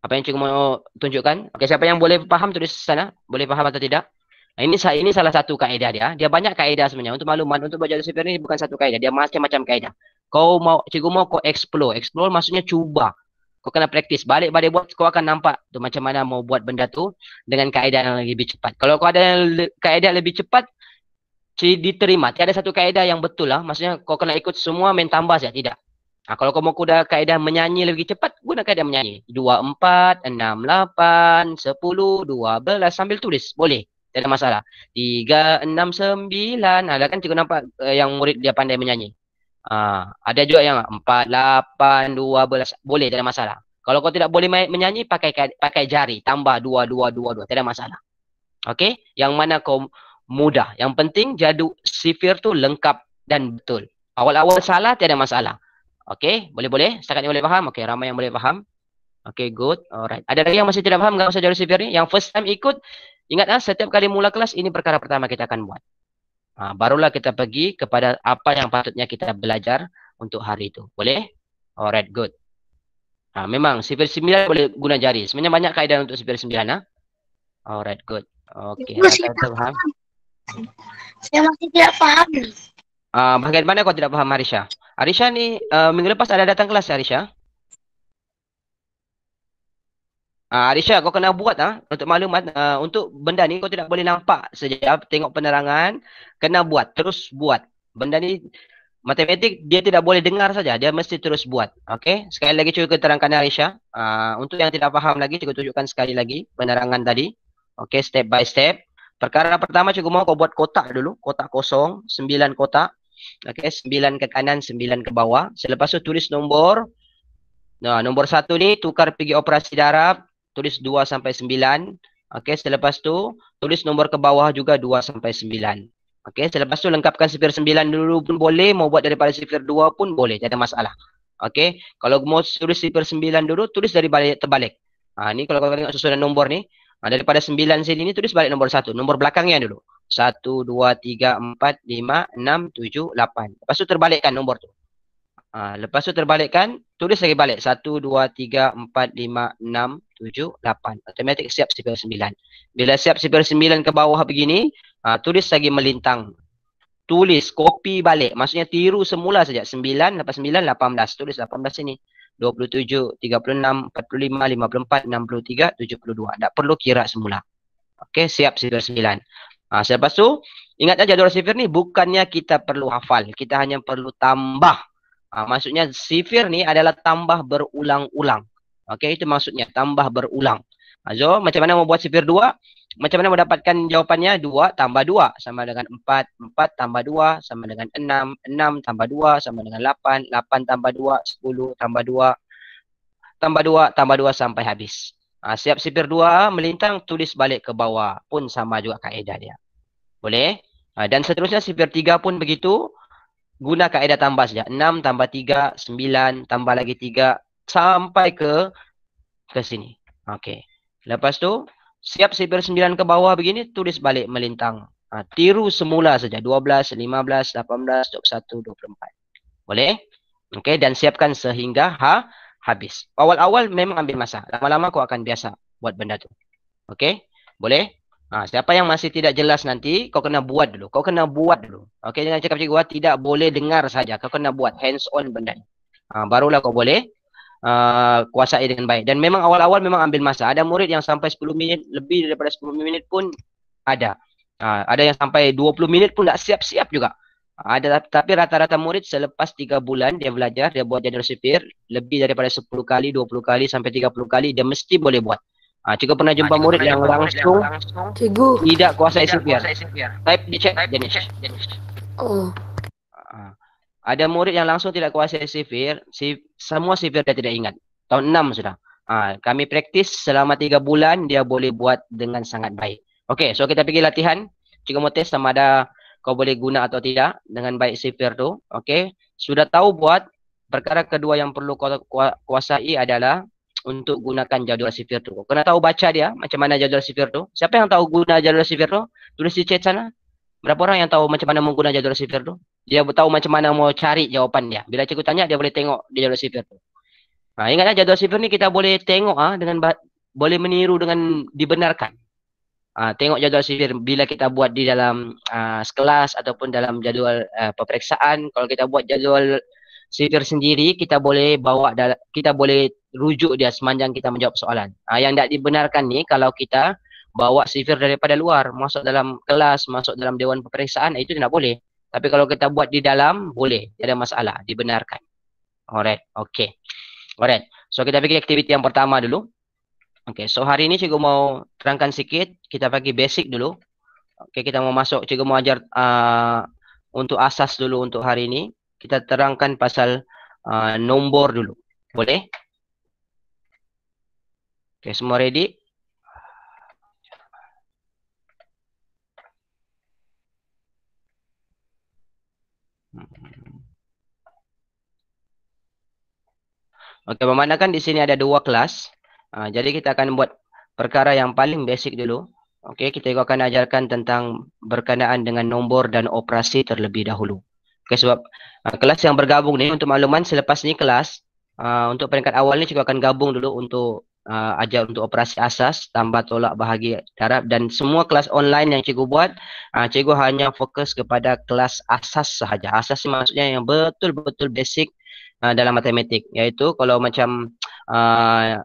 Apa yang cikgu mau tunjukkan? Okey, siapa yang boleh faham tulis sana? Boleh faham atau tidak? Ini salah satu kaedah dia. Dia banyak kaedah sebenarnya. Untuk makluman, untuk belajar sifir ni bukan satu kaedah. Dia macam-macam kaedah. Cikgu mau kau explore. Explore maksudnya cuba. Kau kena praktis. Balik-balik buat, kau akan nampak tu macam mana mau buat benda tu dengan kaedah yang lebih cepat. Kalau kau ada kaedah lebih cepat, diterima. Tiada satu kaedah yang betul lah. Maksudnya kau kena ikut semua main tambah saja. Tidak. Kalau kau mau kuda kaedah menyanyi lebih cepat, guna kaedah menyanyi. 2, 4, 6, 8, 10, 12 sambil tulis. Boleh. Tidak ada masalah. 3, 6, 9. Ada kan cikgu nampak yang murid dia pandai menyanyi. Ada juga yang 4, 8, 12. Boleh, tidak ada masalah. Kalau kau tidak boleh menyanyi, pakai jari. Tambah 2, 2, 2, 2. Tidak ada masalah. Okey? Yang mana kau mudah. Yang penting jadu sifir tu lengkap dan betul. Awal-awal salah, tidak ada masalah. Okey, boleh-boleh. Setakat ni boleh faham? Okey, ramai yang boleh faham. Okey, good. Alright. Ada lagi yang masih tidak faham? Enggak usah jadu sifir ni. Yang first time ikut, ingatlah setiap kali mula kelas, ini perkara pertama kita akan buat. Barulah kita pergi kepada apa yang patutnya kita belajar untuk hari itu. Boleh? Alright, good. Memang sifir 9 boleh guna jari. Sebenarnya banyak kaedah untuk sifir 9. Alright, good. Okey, Saya faham? Saya masih tidak paham. Bagaimana kau tidak faham, Arisha? Arisha ni minggu lepas ada datang kelas, Arisha? Arisha, kau kena buat untuk maklumat, untuk benda ni kau tidak boleh nampak saja, tengok penerangan, kena buat, terus buat. Benda ni matematik dia tidak boleh dengar saja, dia mesti terus buat. Okey, sekali lagi cikgu terangkan Arisha. Untuk yang tidak faham lagi, cikgu tunjukkan sekali lagi penerangan tadi. Okey, step by step. Perkara pertama cikgu mau kau buat kotak dulu, kotak kosong, 9 kotak. Okey, 9 ke kanan, 9 ke bawah. Selepas tu tulis nombor. Nombor 1 ni tukar pergi operasi darab, tulis 2 sampai 9. Okey, selepas tu tulis nombor ke bawah juga 2 sampai 9. Okey, selepas tu lengkapkan sifir 9 dulu pun boleh, mau buat daripada sifir 2 pun boleh, tak ada masalah. Okey, kalau mau tulis sifir 9 dulu, tulis dari balik terbalik. Ni kalau kau tengok susunan nombor ni, daripada 9 sini ni tulis balik nombor 1, nombor belakangnya dulu. 1, 2, 3, 4, 5, 6, 7, 8. Lepas tu terbalikkan nombor tu. Lepas tu terbalikkan, tulis lagi balik. 1, 2, 3, 4, 5, 6, 7, 8. Automatik siap sifir 9. Bila siap sifir 9 ke bawah begini, tulis lagi melintang. Tulis, copy balik. Maksudnya tiru semula saja. 9, lepas 9, 18. Tulis 18 sini. 27, 36, 45, 54, 63, 72. Tak perlu kira semula. Okey, siap sifir 9. Selepas tu, ingat jadual sifir ni bukannya kita perlu hafal. Kita hanya perlu tambah. Maksudnya sifir ni adalah tambah berulang-ulang. Okey, itu maksudnya tambah berulang. So, macam mana mau buat sifir 2? Macam mana mendapatkan jawapannya? 2 tambah 2 sama dengan 4. 4 tambah 2 sama dengan 6. 6 tambah 2 sama dengan 8. 8 tambah 2, 10 tambah 2. Tambah 2, tambah 2 sampai habis. Siap sifir 2, melintang, tulis balik ke bawah. Pun sama juga kaedah dia. Boleh? Dan seterusnya sifir 3 pun begitu. Guna kaedah tambah saja. 6 tambah 3, 9 tambah lagi 3 sampai ke sini. Okey. Lepas tu, siap sifir 9 ke bawah begini, tulis balik melintang. Tiru semula saja. 12, 15, 18, 21, 24. Boleh? Okey, dan siapkan sehingga habis. Awal-awal memang ambil masa. Lama-lama kau akan biasa buat benda tu. Okey? Boleh? Siapa yang masih tidak jelas nanti, kau kena buat dulu. Kau kena buat dulu. Okey, jangan cakap cikgu, tidak boleh dengar saja. Kau kena buat hands on benda ni. Barulah kau boleh kuasai dengan baik. Dan memang awal-awal memang ambil masa. Ada murid yang sampai 10 minit, lebih daripada 10 minit pun ada. Ada yang sampai 20 minit pun tak siap-siap juga. Tapi rata-rata murid selepas 3 bulan dia belajar, dia buat jadual sifir lebih daripada 10 kali, 20 kali sampai 30 kali dia mesti boleh buat. Cikgu pernah jumpa murid yang langsung Cikgu tidak kuasai sifir. Type di chat Danish. Oh. Ada murid yang langsung tidak kuasai sifir, semua sifir dia tidak ingat. Tahun 6 sudah. Kami praktis selama 3 bulan dia boleh buat dengan sangat baik. Okey, so kita pergi latihan. Cikgu mau test sama ada kau boleh guna atau tidak dengan baik sifir tu. Okey. Sudah tahu buat, perkara kedua yang perlu kau kuasai adalah untuk gunakan jadual sifir tu. Kau kena tahu baca dia macam mana jadual sifir tu. Siapa yang tahu guna jadual sifir tu? Tulis di chat sana. Berapa orang yang tahu macam mana menggunakan jadual sifir tu? Dia tahu macam mana mau cari jawapan dia. Bila cikgu tanya dia boleh tengok di jadual sifir tu. Ingatlah jadual sifir ni kita boleh tengok dengan boleh meniru dengan dibenarkan. Tengok jadual sifir bila kita buat di dalam sekelas ataupun dalam jadual peperiksaan. Kalau kita buat jadual sifir sendiri, kita boleh kita boleh rujuk dia sepanjang kita menjawab soalan. Yang tak dibenarkan ni kalau kita bawa sifir daripada luar, masuk dalam kelas, masuk dalam dewan peperiksaan, itu tidak boleh. Tapi kalau kita buat di dalam, boleh. Tidak ada masalah, dibenarkan. Alright, okay. Alright, so kita pergi aktiviti yang pertama dulu. Okay, so hari ini cikgu mau terangkan sikit, kita bagi basic dulu. Okay, kita mau masuk, cikgu mau ajar untuk asas dulu untuk hari ini. Kita terangkan pasal nombor dulu. Boleh? Okay, semua ready? Okey, memandangkan di sini ada 2 kelas. Jadi kita akan buat perkara yang paling basic dulu. Okey, kita akan ajarkan tentang berkenaan dengan nombor dan operasi terlebih dahulu. Okey, sebab kelas yang bergabung ni untuk makluman selepas ni kelas untuk peringkat awal ni cikgu akan gabung dulu untuk ajar untuk operasi asas, tambah tolak bahagi darab dan semua kelas online yang cikgu buat, cikgu hanya fokus kepada kelas asas sahaja. Asas ni maksudnya yang betul-betul basic dalam matematik, iaitu kalau macam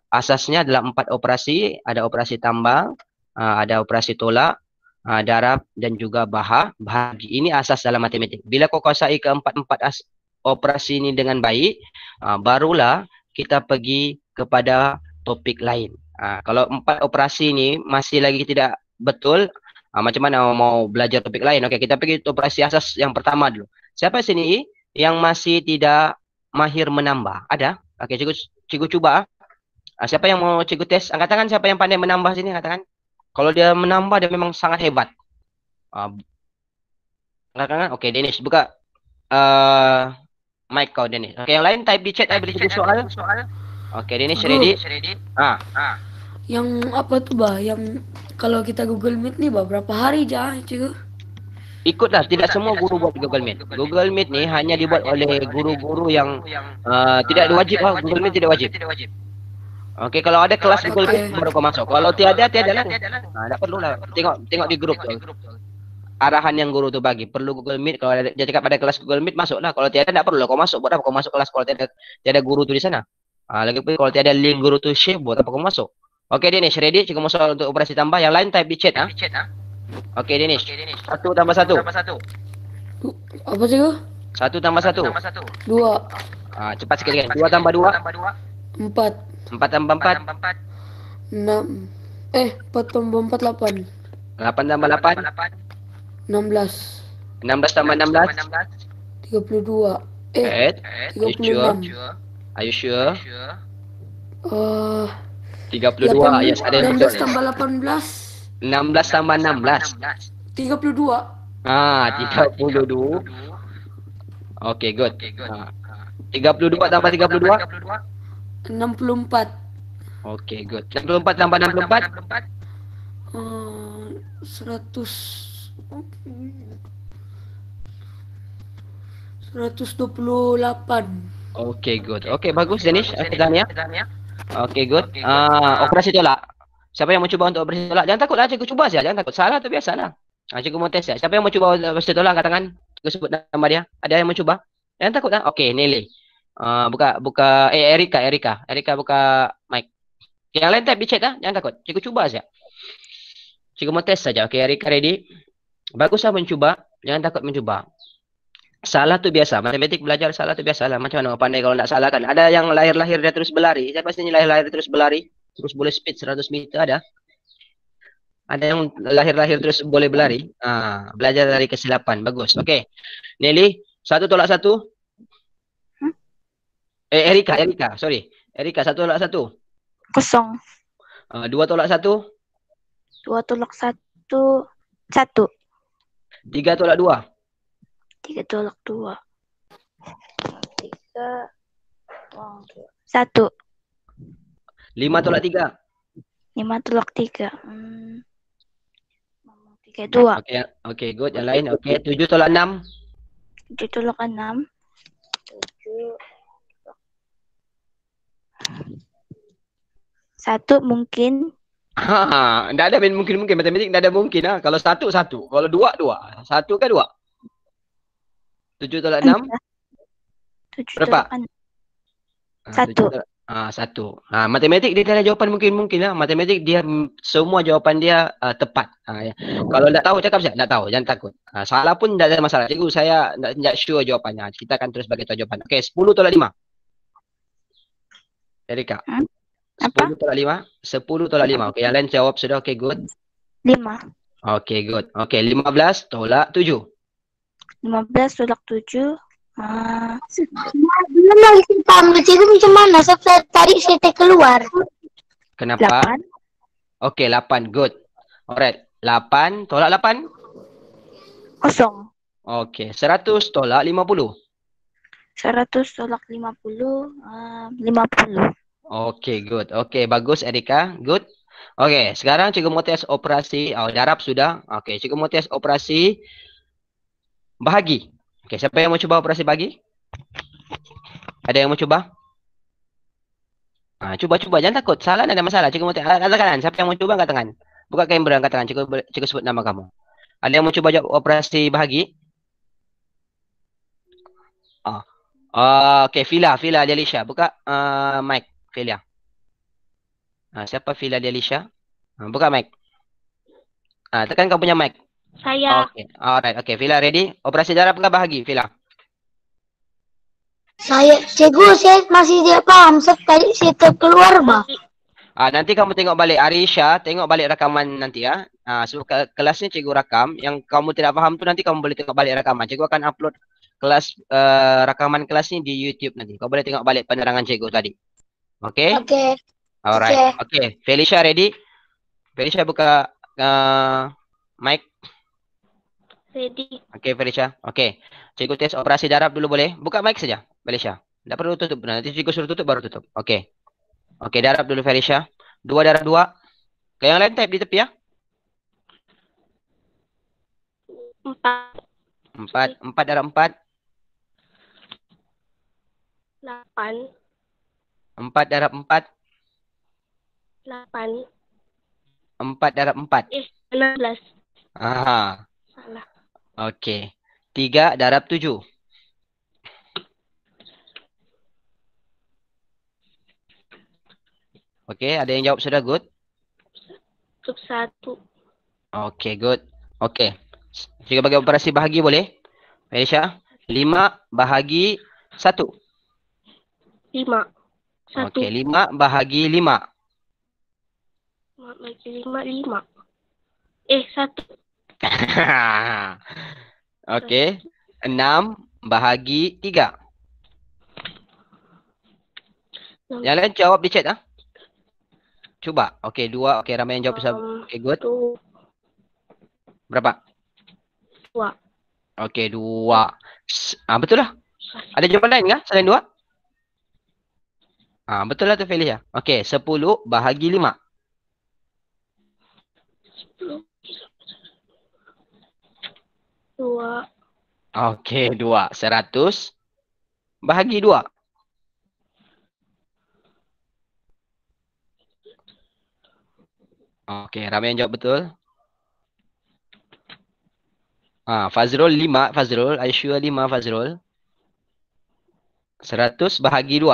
asasnya adalah 4 operasi, ada operasi tambah, ada operasi tolak, darab dan juga bahagi. Ini asas dalam matematik. Bila kau kuasai keempat-empat operasi ini dengan baik, barulah kita pergi kepada topik lain. Kalau 4 operasi ini masih lagi tidak betul, macam mana mau belajar topik lain? Okey, kita pergi operasi asas yang pertama dulu. Siapa sini yang masih tidak mahir menambah? Ada? Okey, cikgu cuba. Siapa yang mau cikgu tes? Angkat tangan siapa yang pandai menambah sini, angkat tangan. Kalau dia menambah dia memang sangat hebat. Angkat tangan. Okey, Danish buka mic kau, Danish. Okey, yang lain type di chat boleh cikgu soal. Okey, Danish ready? Yang apa tuh bah? Yang kalau kita Google Meet nih bah, berapa hari jah cikgu? Ikutlah, tidak semua guru buat Google Meet. Google Meet ni hanya dibuat oleh guru-guru yang tidak wajib. Google Meet tidak wajib. Okey, kalau ada kelas Google Meet baru kau masuk. Kalau tiada lah. Tak perlulah. Tengok di grup tu. Arahan yang guru tu bagi. Perlu Google Meet. Kalau dia cakap pada kelas Google Meet, masuklah. Kalau tiada tak perlu kau masuk. Buat apa kau masuk kelas kalau tiada guru tu di sana? Lagipun kalau tiada link guru tu share, buat apa kau masuk? Okey Danish, ready? Cikgu masuk untuk operasi tambah. Yang lain type di chat. Okey Danish. 1 tambah 1. Apa cikgu? 1 tambah 1. 2. Cepat sekali kan. 2 tambah 2. 4. 4 tambah 4. 6. 4 tambah 4, 8. 8 tambah 8. 16. 16 tambah 16. 32. Are you sure? 36. Are you sure? 32. Yes, ada yang betul. 16 tambah 18. 16 tambah 16. 32. 32. Okey, good. 32 tambah 32. 64. Okey, good. 64 tambah 64. 100. 128. Okey, good. Okey, bagus Danish. Tanya. Okey, good. Operasi tolak. Siapa yang mau cuba untuk operasi tolak? Jangan takutlah, cikgu cuba saja. Jangan takut. Salah tu biasalah. Cikgu mau test ya. Siapa yang mau cuba operasi tolak angkat tangan? Cikgu sebut nama dia. Ada yang mau cuba? Jangan takutlah. Okey, Nelly. Buka Erika. Erika buka mic. Yang lain type di chat lah. Jangan takut. Cikgu cuba saja. Cikgu mau test saja. Okey, Erika ready? Baguslah mencuba. Jangan takut mencuba. Salah tu biasa. Matematik belajar salah tu biasa lah. Macam mana pandai kalau nak salah kan? Ada yang lahir-lahir dia terus berlari. Siapa sini lahir-lahir terus berlari? Terus boleh speed 100 meter ada? Ada yang lahir-lahir terus boleh berlari? Belajar dari kesilapan. Bagus. Okey. Nelly, 1 tolak 1. Erika. Sorry. Erika, 1 tolak 1. Kosong. 2 tolak 1. 2 tolak 1. 1. 3 tolak 2. 3 tolak 2. 1. 5 tolak 3. 5 tolak 3. 3, 2. Okey, good. Yang lain. Okey, 7 tolak 6. 7 tolak 6. 1 mungkin. Tak ada mungkin. Matematik tak ada mungkin. Kalau 1. Kalau 2. 1 ke 2? 7 tolak 6. 7 berapa? Tolak 1. Matematik dia tak ada jawapan mungkin lah. Matematik dia semua jawapan dia tepat. Ya. Kalau tak tahu cakap saja. Tak tahu, jangan takut. Salah pun tak ada masalah. Cikgu saya tak sure jawapannya. Kita akan terus bagi tahu jawapan. Okey, 10 tolak 5. Erika. 10 tolak 5. 10 tolak 5. Okey, yang lain jawab sudah. Okey, good. 5. Okey, good. Okey, 15 tolak 7. 15 tolak 7. Belum lagi simpang cikgu macam mana? Saya tarik saya keluar. Kenapa? 8. Okey, 8. Good. Alright. 8 tolak 8. Kosong. Okey, 100 tolak 50. 100 tolak 50. 50. Okey, good. Okey, bagus Erika. Good. Okey, sekarang cikgu mau tes operasi. Darab sudah. Okey, cikgu mau tes operasi bahagi. Okey, siapa yang mau cuba operasi bahagi? Ada yang mau cuba? Cuba. Jangan takut. Salah tak ada masalah. Cikgu mau angkat tangan. Siapa yang mau cuba angkat tangan? Buka kamera angkat tangan. Cikgu sebut nama kamu. Ada yang mau cuba jawab operasi bahagi? Okey, Fila Delisha. Buka mic Fila. Siapa Fila Delisha? Buka mic. Tekan kau punya mic. Saya. Okey. Alright. Okey, Fila ready? Operasi darab ke bahagi, Fila? Cikgu saya masih tidak paham. Tadi saya terkeluar bah. Nanti kamu tengok balik Arisha, tengok balik rakaman nanti ya. So kelas ni cikgu rakam. Yang kamu tidak faham tu nanti kamu boleh tengok balik rakaman. Cikgu akan upload kelas rakaman kelas ni di YouTube nanti. Kau boleh tengok balik penerangan cikgu tadi. Okey? Okey. Alright. Okey. Felicia ready? Felicia buka mic. Ready. Okey, Felicia. Okey. Cikgu tes operasi darab dulu boleh? Buka mic saja, Felicia. Tak perlu tutup. Nanti cikgu suruh tutup baru tutup. Okey. Okey, darab dulu Felicia. 2 darab 2. Yang lain type di tepi ya. 4. 4 darab 4. 8. 4 darab 4. 8. 4 darab 4. 16. Salah. Okey. 3 darab 7. Okey, ada yang jawab sudah good? Untuk 1. Okey, good. Okey. Cikgu bagi operasi bahagi boleh? Felicia, 5 bahagi 1. 5. 1. Okey, 5 bahagi 5. 5 bagi 5, 5. 1. Okey, 6 bahagi 3. Yang lain jawab di chat ah. Cuba. Okey, 2. Okey, ramai yang jawab. Okey, good. Berapa? 2. Okey, 2. Betul lah. Ada jawapan lain kah selain 2? Betul lah tu Felicia. Okey, 10 bahagi 5. 2. Okey, 2. 100 bahagi 2. Okey, ramai yang jawab betul. Fazrul 5. Fazrul, are you sure 5 Fazrul? 100 bahagi 2.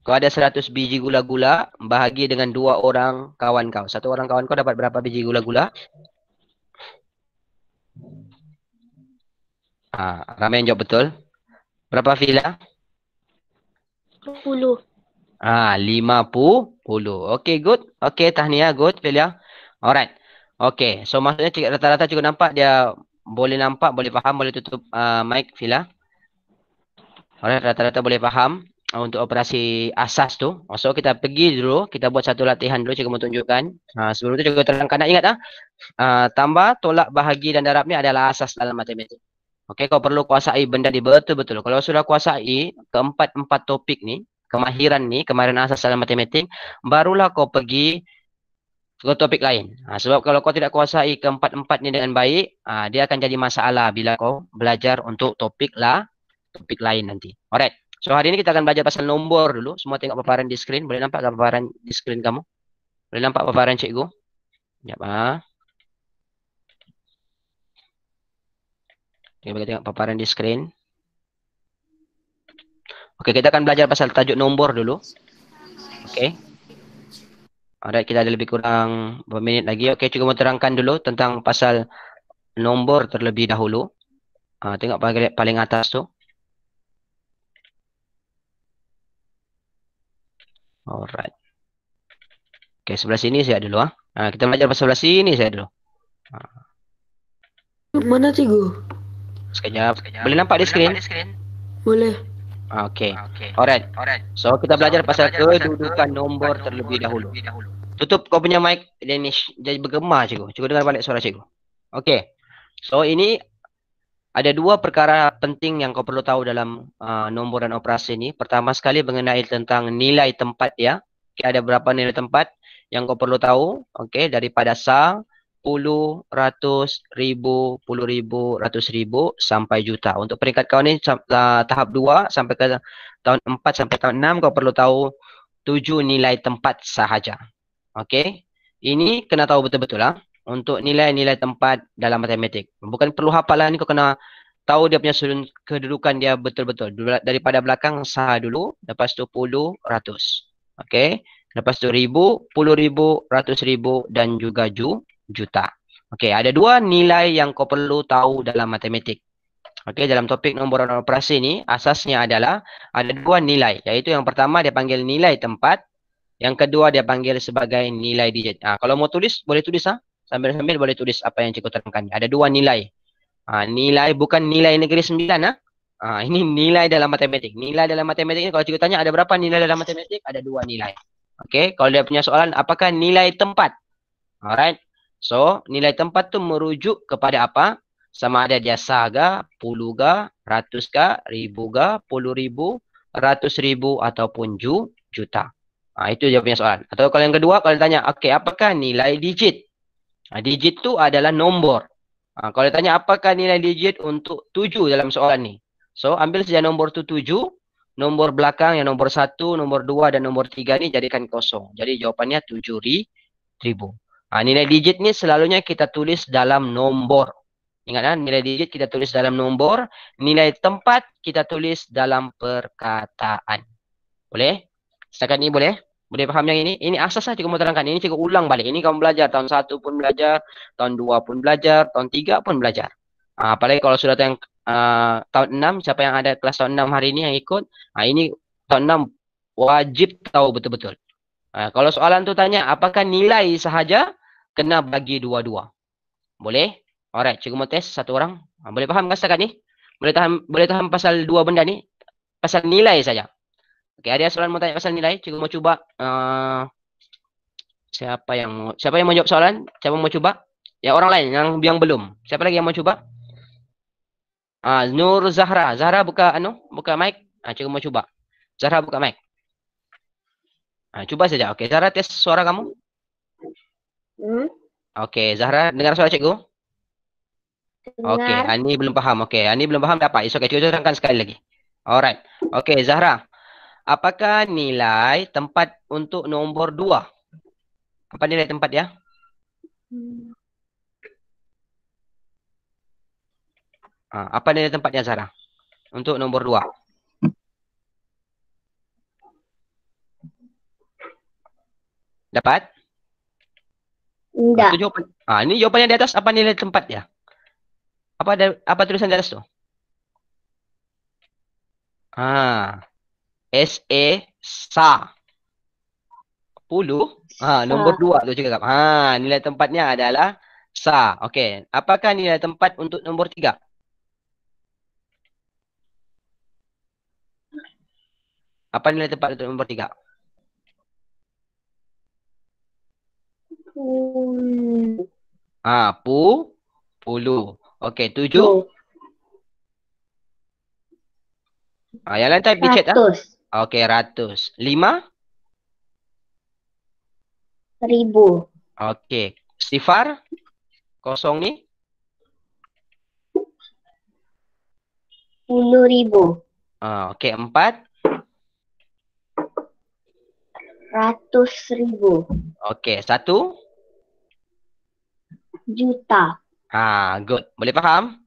Kau ada 100 biji gula-gula, bahagi dengan 2 orang kawan kau. 1 orang kawan kau dapat berapa biji gula-gula? Ramai yang jawab betul. Berapa Fila? 10. 50. Okey, good. Okey, tahniah, good Fila. Alright. Okey, so maksudnya rata-rata cikgu nampak dia boleh nampak, boleh faham, boleh tutup mic Fila. Alright, rata-rata boleh faham untuk operasi asas tu. So kita pergi dulu, kita buat satu latihan dulu cikgu mau tunjukkan. Sebelum tu cikgu terangkan, nak ingat tambah, tolak, bahagi dan darab ni adalah asas dalam matematik. Okey, kau perlu kuasai benda ni betul-betul. Kalau sudah kuasai keempat-empat topik ni, kemahiran asas dalam matematik, barulah kau pergi ke topik lain. Sebab kalau kau tidak kuasai keempat-empat ni dengan baik, dia akan jadi masalah bila kau belajar untuk topik lain nanti. Alright. So hari ini kita akan belajar pasal nombor dulu. Semua tengok paparan di skrin. Boleh nampak tak paparan di skrin kamu? Boleh nampak paparan cikgu? Sekejap Kita bagi tengok paparan di skrin. Okey, kita akan belajar pasal tajuk nombor dulu. Okey. Alright, kita ada lebih kurang beberapa minit lagi. Okey, cikgu mau terangkan dulu tentang pasal nombor terlebih dahulu. Tengok paling atas tu. Alright. Okey, sebelah sini saya dulu. Kita belajar pasal sebelah sini saya dulu. Mana cikgu? Sekejap. Boleh nampak di skrin? Boleh. Okey. Alright. So kita belajar pasal kedudukan nombor terlebih dahulu. Tutup kau punya mic, Danish. Jadi bergema cikgu. Cikgu dengar balik suara cikgu. Okey. So ini ada 2 perkara penting yang kau perlu tahu dalam nombor dan operasi ni. Pertama sekali mengenai tentang nilai tempat ya. Okay, ada berapa nilai tempat yang kau perlu tahu. Okey, daripada sa, puluh, ratus, ribu, puluh ribu, ratus ribu sampai juta. Untuk peringkat kau ni tahap 2 sampai ke tahun 4 sampai tahun 6 kau perlu tahu 7 nilai tempat sahaja. Okey. Ini kena tahu betul-betul lah. Untuk nilai-nilai tempat dalam matematik. Bukan perlu hafalan ni, kau kena tahu dia punya kedudukan dia betul-betul. Daripada belakang sah dulu, lepas tu puluh, ratus. Okey. Lepas tu ribu, puluh ribu, ratus ribu dan juga juta. Okey, ada 2 nilai yang kau perlu tahu dalam matematik. Okey, dalam topik nombor dan operasi ni, asasnya adalah ada 2 nilai. Iaitu yang pertama dia panggil nilai tempat. Yang kedua dia panggil sebagai nilai digit. Kalau mau tulis, boleh tulis Sambil-sambil boleh tulis apa yang cikgu terangkan. Ada 2 nilai. Nilai bukan nilai negeri 9 ini nilai dalam matematik. Nilai dalam matematik ni kalau cikgu tanya ada berapa nilai dalam matematik? Ada 2 nilai. Okey, kalau dia punya soalan apakah nilai tempat? Alright. So, nilai tempat tu merujuk kepada apa? Sama ada dia sah ke, puluh ke, ratus ke, ribu ke, puluh ribu, ratus ribu ataupun juta. Itu dia punya soalan. Atau kalau yang kedua, kalau ditanya, okey, apakah nilai digit? Digit tu adalah nombor. Kalau ditanya, apakah nilai digit untuk 7 dalam soalan ni? So, ambil saja nombor tu 7. Nombor belakang yang nombor 1, nombor 2 dan nombor 3 ni jadikan kosong. Jadi jawapannya 7,000. Nilai digit ni selalunya kita tulis dalam nombor. Ingat nilai digit kita tulis dalam nombor. Nilai tempat kita tulis dalam perkataan. Boleh? Setakat ni boleh? Boleh faham yang ini? Ini asas lah cikgu mau terangkan. Ini cikgu ulang balik. Ini kamu belajar. Tahun 1 pun belajar. Tahun 2 pun belajar. Tahun 3 pun belajar. Apalagi kalau sudah tahun 6. Siapa yang ada kelas tahun 6 hari ini yang ikut. Ini tahun 6 wajib tahu betul-betul. Kalau soalan tu tanya, apakah nilai sahaja kena bagi dua-dua? Boleh? Alright, cikgu mau test satu orang. Boleh faham kan setakat ni? Boleh tahan pasal dua benda ni? Pasal nilai saja. Okey, ada soalan mau tanya pasal nilai? Cikgu mau cuba. Siapa yang mau jawab soalan? Siapa mau cuba? Ya, orang lain yang belum. Siapa lagi yang mau cuba? Nur Zahra. Zahra buka mic. Cikgu mau cuba. Zahra buka mic. Cuba saja. Okey, Zahra tes suara kamu. Okey, Zahra dengar suara cikgu? Okey, Ani belum paham. Okey, Ani belum paham dapat. Okey, cikgu terangkan sekali lagi. Alright. Okey, Zahra. Apakah nilai tempat untuk nombor 2? Apa nilai tempat ya? Apa nilai tempatnya Zahra? Untuk nombor 2. Dapat? Enggak. Itu jawapan. Ini jawapannya di atas. Apa nilai tempat ya? Apa tulisan di atas tu? SA SA 10. Nombor 2 tu cakap. Nilai tempatnya adalah SA. Okey. Apakah nilai tempat untuk nombor 3? Apa nilai tempat untuk nombor 3? 10. Okey, 7. Yang lain type di chat 100. Okey, 100. 5? 1000. Okey. Sifar? Kosong ni? 10.000. Okey, 4? 100.000. Okey, 1? Juta. Good. Boleh faham?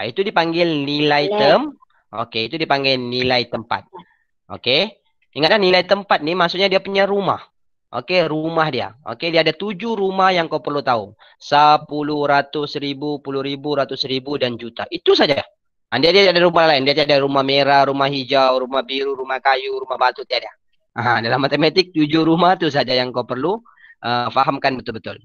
Itu dipanggil nilai term. Okey, itu dipanggil nilai tempat. Okey. Ingatlah nilai tempat ni maksudnya dia punya rumah. Okey, rumah dia. Okey, dia ada 7 rumah yang kau perlu tahu. 10, 100.000, 10.000, 100.000 dan juta. Itu saja. Dia ada rumah lain. Dia ada rumah merah, rumah hijau, rumah biru, rumah kayu, rumah batu. Tiada. Dalam matematik 7 rumah tu saja yang kau perlu fahamkan betul-betul.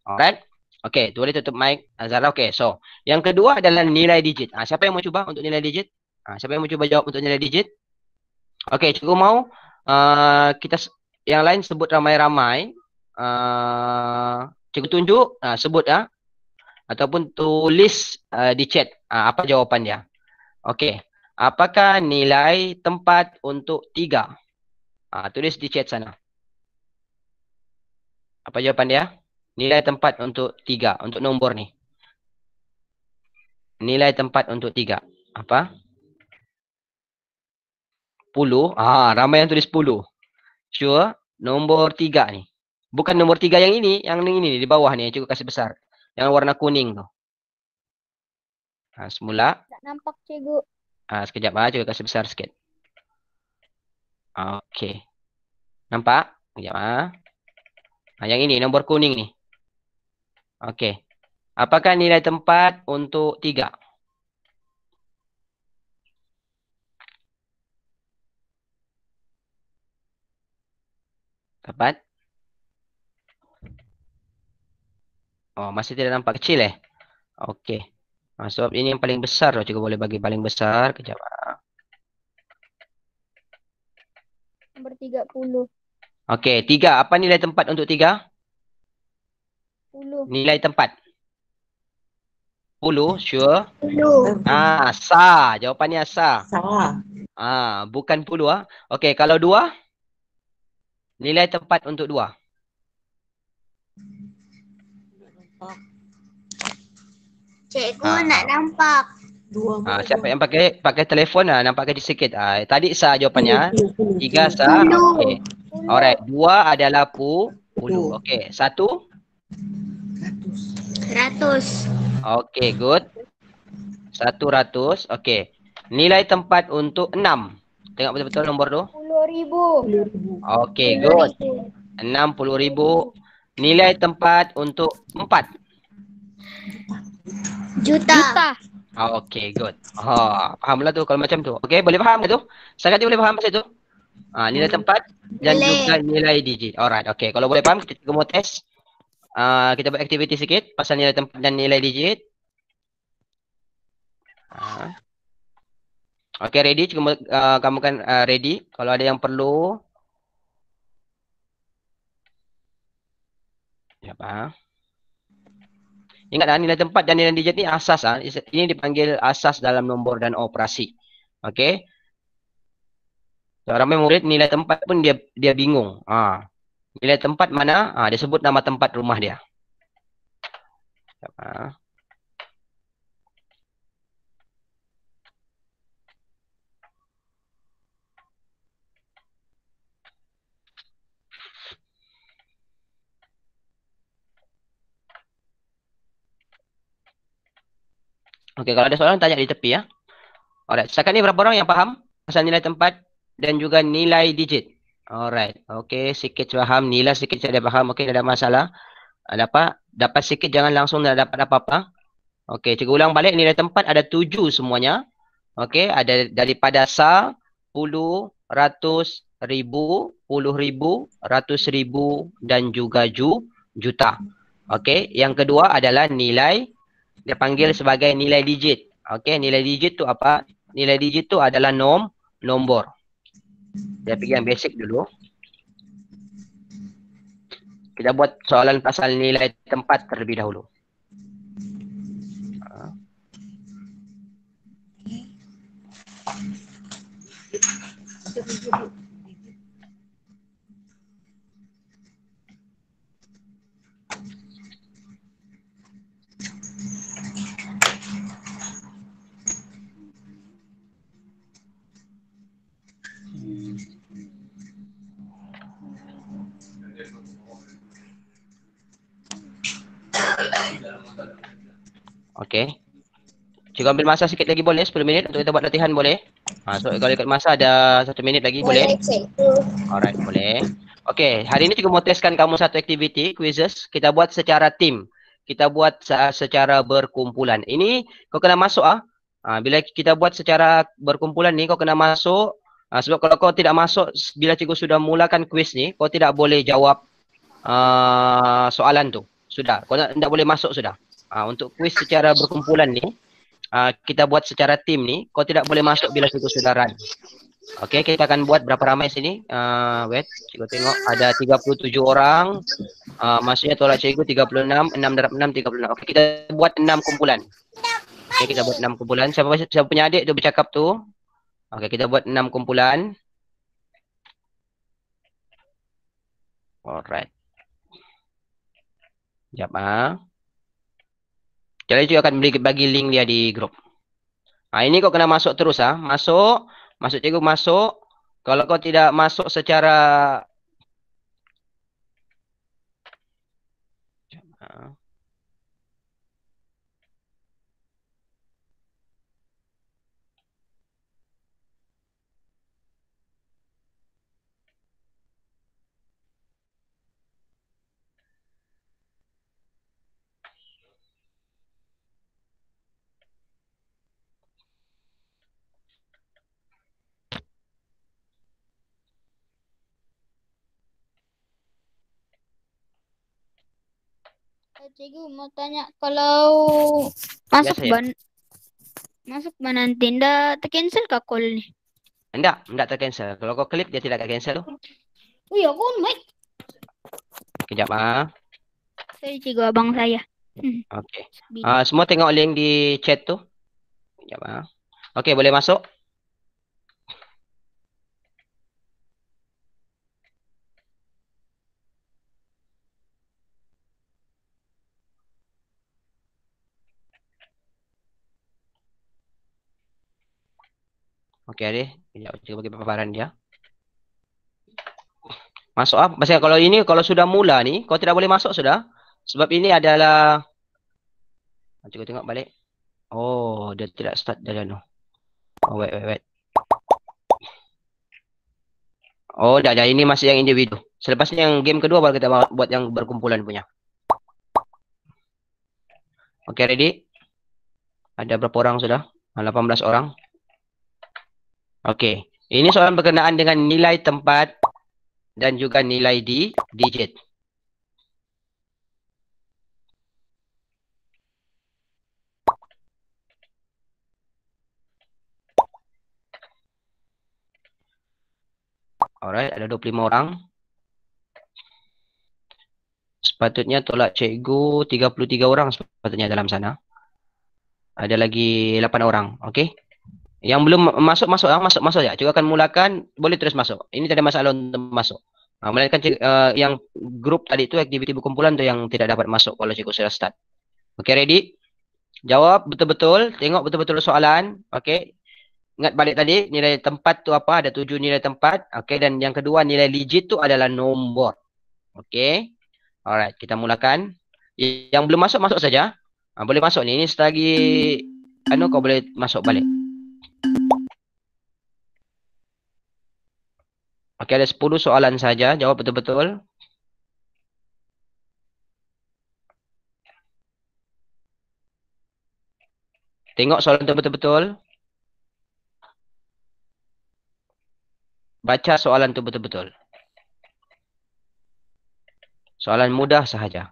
Alright. Okey, tu boleh tutup mic Zahra. Okey, so yang kedua adalah nilai digit. Siapa yang mau cuba untuk nilai digit? Siapa yang mau cuba jawab untuk nilai digit? Okey, cikgu mau kita yang lain sebut ramai-ramai. Cikgu tunjuk, sebut ataupun tulis di chat apa jawapan dia. Okey, apakah nilai tempat untuk 3? Tulis di chat sana. Apa jawapan dia? Nilai tempat untuk 3, untuk nombor ni. Nilai tempat untuk 3. Apa? 10. Ramai yang tulis 10. Sure, nombor 3 ni. Bukan nombor 3 yang ini ni di bawah ni yang cikgu kasih besar. Yang warna kuning tu. Semula. Tak nampak cikgu. Sekejap cikgu kasih besar sikit. Okey. Nampak? Sekejap yang ini nombor kuning ni. Okey. Apakah nilai tempat untuk 3? Dapat? Masih tidak nampak kecil Okey. Sebab ini yang paling besar. Cikgu boleh bagi paling besar. Kejap. Nomor 30. Okey, 3. Apa nilai tempat untuk 3? 10. Nilai tempat. 10, sure. 10. Sa. Jawapannya sa. Sa. Bukan 10 Okey, kalau 2? Nilai tempat untuk 2. Cikgu nak nampak. 2. Siapa yang pakai telefon nampak kecil sikit. Tadi sa jawapannya. 3 sa. Okey. Alright, 2 adalah 10. Okey, 1? 100. Okey, good. 100. Okey. Nilai tempat untuk 6. Tengok betul-betul nombor tu. Okey, good. 60,000. Nilai tempat untuk 4. Juta. Okey, good. Fahamlah tu kalau macam tu. Okey, boleh faham ke tu? Saya kata boleh faham pasal tu? Nilai tempat dan juga nilai digit. Alright, okey. Kalau boleh faham, kita cuba mau test. Kita buat aktiviti sikit pasal nilai tempat dan nilai digit. Okey, ready? Cuma kamu kan ready. Kalau ada yang perlu. Siapa? Ingatlah nilai tempat dan nilai digit ni asas. Ini dipanggil asas dalam nombor dan operasi. Okey. So, ramai murid nilai tempat pun dia bingung. Nilai tempat mana? Dia sebut nama tempat rumah dia. Siapa? Okey, kalau ada soalan tanya di tepi ya. Alright, setakat ni berapa orang yang faham pasal nilai tempat dan juga nilai digit? Alright, okey, sikit faham, nilai sikit saya dah faham. Okey, tak ada masalah. Dapat sikit, jangan langsung dah dapat apa-apa. Okey, cikgu ulang balik, nilai tempat ada 7 semuanya. Okey, ada daripada sa, puluh, ratus, ribu, puluh ribu, ratus ribu dan juga juta. Okey, yang kedua adalah nilai, dia panggil sebagai nilai digit. Okey, nilai digit tu apa? Nilai digit tu adalah nombor. Dia pergi yang basic dulu. Kita buat soalan pasal nilai tempat terlebih dahulu. Okey. Cikgu ambil masa sikit lagi boleh? 10 minit untuk kita buat latihan boleh? So kalau ikut masa ada 1 minit lagi boleh? Alright, boleh. Okey, hari ini cikgu mau testkan kamu satu aktiviti, quizzes. Kita buat secara tim. Kita buat secara berkumpulan. Ini kau kena masuk bila kita buat secara berkumpulan ni kau kena masuk. Sebab kalau kau tidak masuk bila cikgu sudah mulakan quiz ni, kau tidak boleh jawab soalan tu. Sudah, kau tidak boleh masuk sudah. Untuk quiz secara berkumpulan ni, kita buat secara tim ni, kau tidak boleh masuk bila cikgu sudah run. Okey, kita akan buat berapa ramai sini? Wait, cikgu tengok ada 37 orang. Maksudnya tolak cikgu 36, 6 darab 6, 36. Okey, kita buat 6 kumpulan. Okey, kita buat 6 kumpulan. Siapa punya adik tu bercakap tu? Okey, kita buat 6 kumpulan. Alright. Sekejap Jadi cikgu akan bagi link dia di grup. Ini kau kena masuk terus Masuk cikgu masuk. Kalau kau tidak masuk secara Cikgu mau tanya kalau masuk masuk nanti ndak tercancel kah call ni? Enggak tercancel. Kalau kau klik dia tidak akan cancel tu. Oh ya, kau mic. Kejap Saya cikgu abang saya. Okey. Semua tengok link di chat tu. Kejap Okey, boleh masuk? Okey, Adik. Kejap cikgu bagi paparan dia. Masuk Pasal kalau ini, kalau sudah mula ni, kau tidak boleh masuk sudah. Sebab ini adalah... Cikgu tengok balik. Oh, dia tidak start dari wait. Oh, dah. Ini masih yang individu. Selepas ni yang game kedua baru kita buat yang berkumpulan punya. Okay, ready? Ada berapa orang sudah? 18 orang. Okay. Ini soalan berkenaan dengan nilai tempat dan juga nilai di digit. Alright, ada 25 orang. Sepatutnya tolak cikgu 33 orang sepatutnya dalam sana. Ada lagi 8 orang. Okay. Yang belum masuk ya. Cikgu akan mulakan, boleh terus masuk. Ini tidak ada masalah untuk masuk. Melainkan yang grup tadi itu aktiviti berkumpulan tu yang tidak dapat masuk kalau cikgu sudah start. Okay, ready? Jawab betul-betul, tengok betul-betul soalan. Okay. Ingat balik tadi, nilai tempat tu apa? Ada 7 nilai tempat. Okay, dan yang kedua nilai digit tu adalah nombor. Okay. Alright, kita mulakan. Yang belum masuk, masuk saja. Boleh masuk ni. Ini selagi kau boleh masuk balik. Okey, ada 10 soalan saja. Jawab betul-betul. Tengok soalan tu betul-betul. Baca soalan tu betul-betul. Soalan mudah sahaja.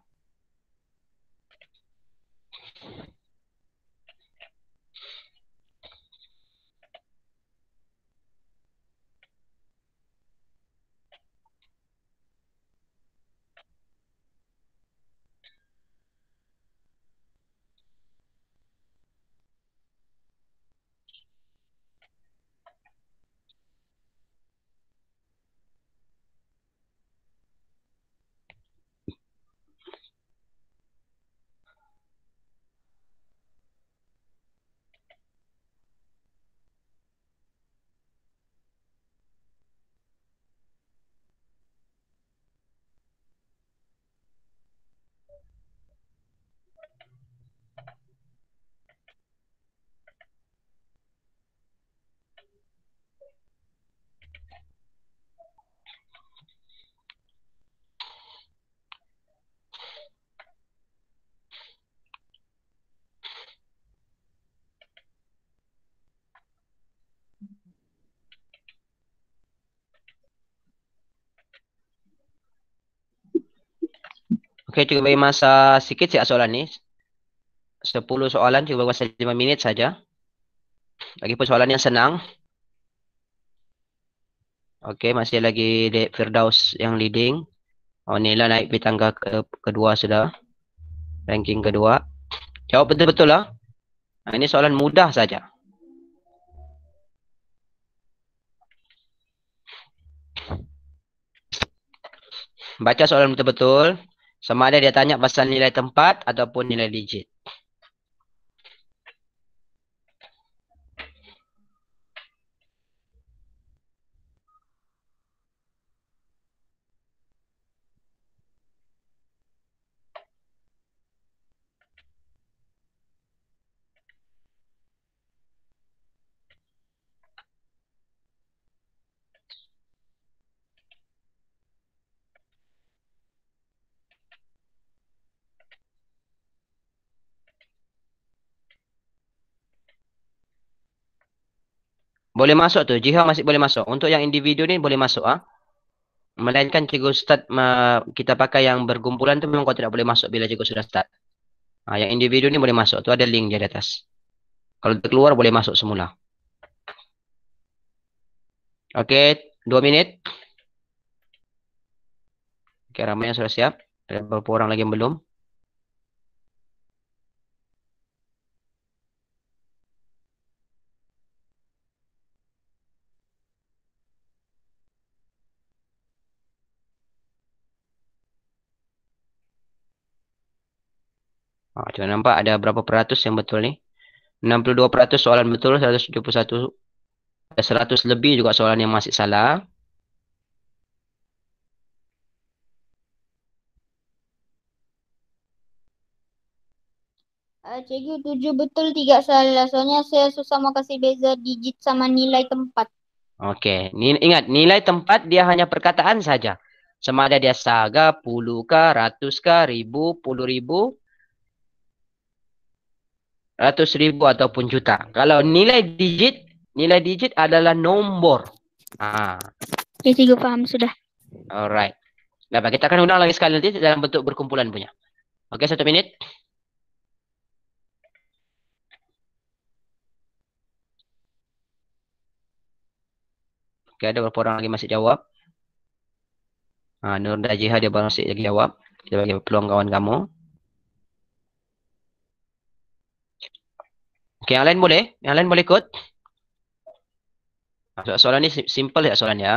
Okey, cukup bagi masa sikit siap soalan ni. 10 soalan, cukup masa 5 minit saja. Lagipun soalan yang senang. Okey, masih lagi Firdaus yang leading. Oh, Nila naik di tangga kedua sudah. Ranking kedua. Jawab betul-betul lah. Ini soalan mudah saja. Baca soalan betul-betul. Sama ada dia tanya pasal nilai tempat ataupun nilai digit. Boleh masuk tu. Jiha masih boleh masuk. Untuk yang individu ni boleh masuk. Melainkan cikgu start kita pakai yang berkumpulan tu memang kau tidak boleh masuk bila cikgu sudah start. Yang individu ni boleh masuk. Tu ada link dia di atas. Kalau terkeluar boleh masuk semula. Okey, 2 minit. Okey, ramai yang sudah siap. Ada beberapa orang lagi yang belum. Coba nampak ada berapa peratus yang betul ni. 62% soalan betul, 171. Ada 100 lebih juga soalan yang masih salah. Cikgu 7 betul 3 salah. Soalnya saya susah mau kasih beza digit sama nilai tempat. Okey, ingat nilai tempat dia hanya perkataan saja. Sama ada dia saga, puluh kah, ratus kah, ribu, puluh ribu, ratus ribu ataupun juta. Kalau nilai digit adalah nombor. Ya, cikgu paham sudah. Alright. Baik, kita akan ulang lagi sekali nanti dalam bentuk berkumpulan punya. Okey, 1 minit. Okey, ada beberapa orang lagi masih jawab. Nur Dajiha dia masih lagi jawab. Kita bagi peluang kawan kamu. Okey, yang lain boleh? Yang lain boleh ikut? Soalan ni simple ya soalan ya.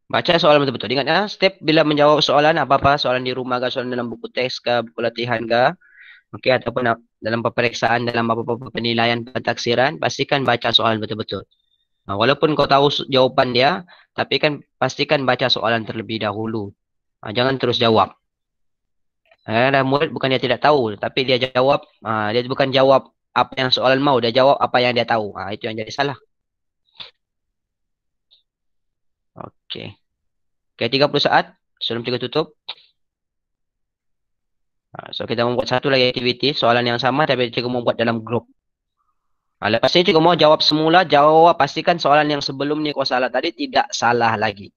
Baca soalan betul-betul. Ingat ya, step bila menjawab soalan apa-apa, soalan di rumah ke, soalan dalam buku teks ke, buku latihan ke, okey, ataupun dalam peperiksaan, dalam apa-apa penilaian pentaksiran, pastikan baca soalan betul-betul. Walaupun kau tahu jawapan dia, tapi kan pastikan baca soalan terlebih dahulu. Jangan terus jawab. Dan murid bukan dia tidak tahu, tapi dia jawab, dia bukan jawab apa yang soalan mau, dia jawab apa yang dia tahu. Itu yang jadi salah. Okey. Okey, 30 saat sebelum cikgu tutup. So kita membuat satu lagi aktiviti, soalan yang sama tapi cikgu membuat dalam grup. Lepas ini cikgu mau jawab semula, pastikan soalan yang sebelum ni kau salah tadi tidak salah lagi.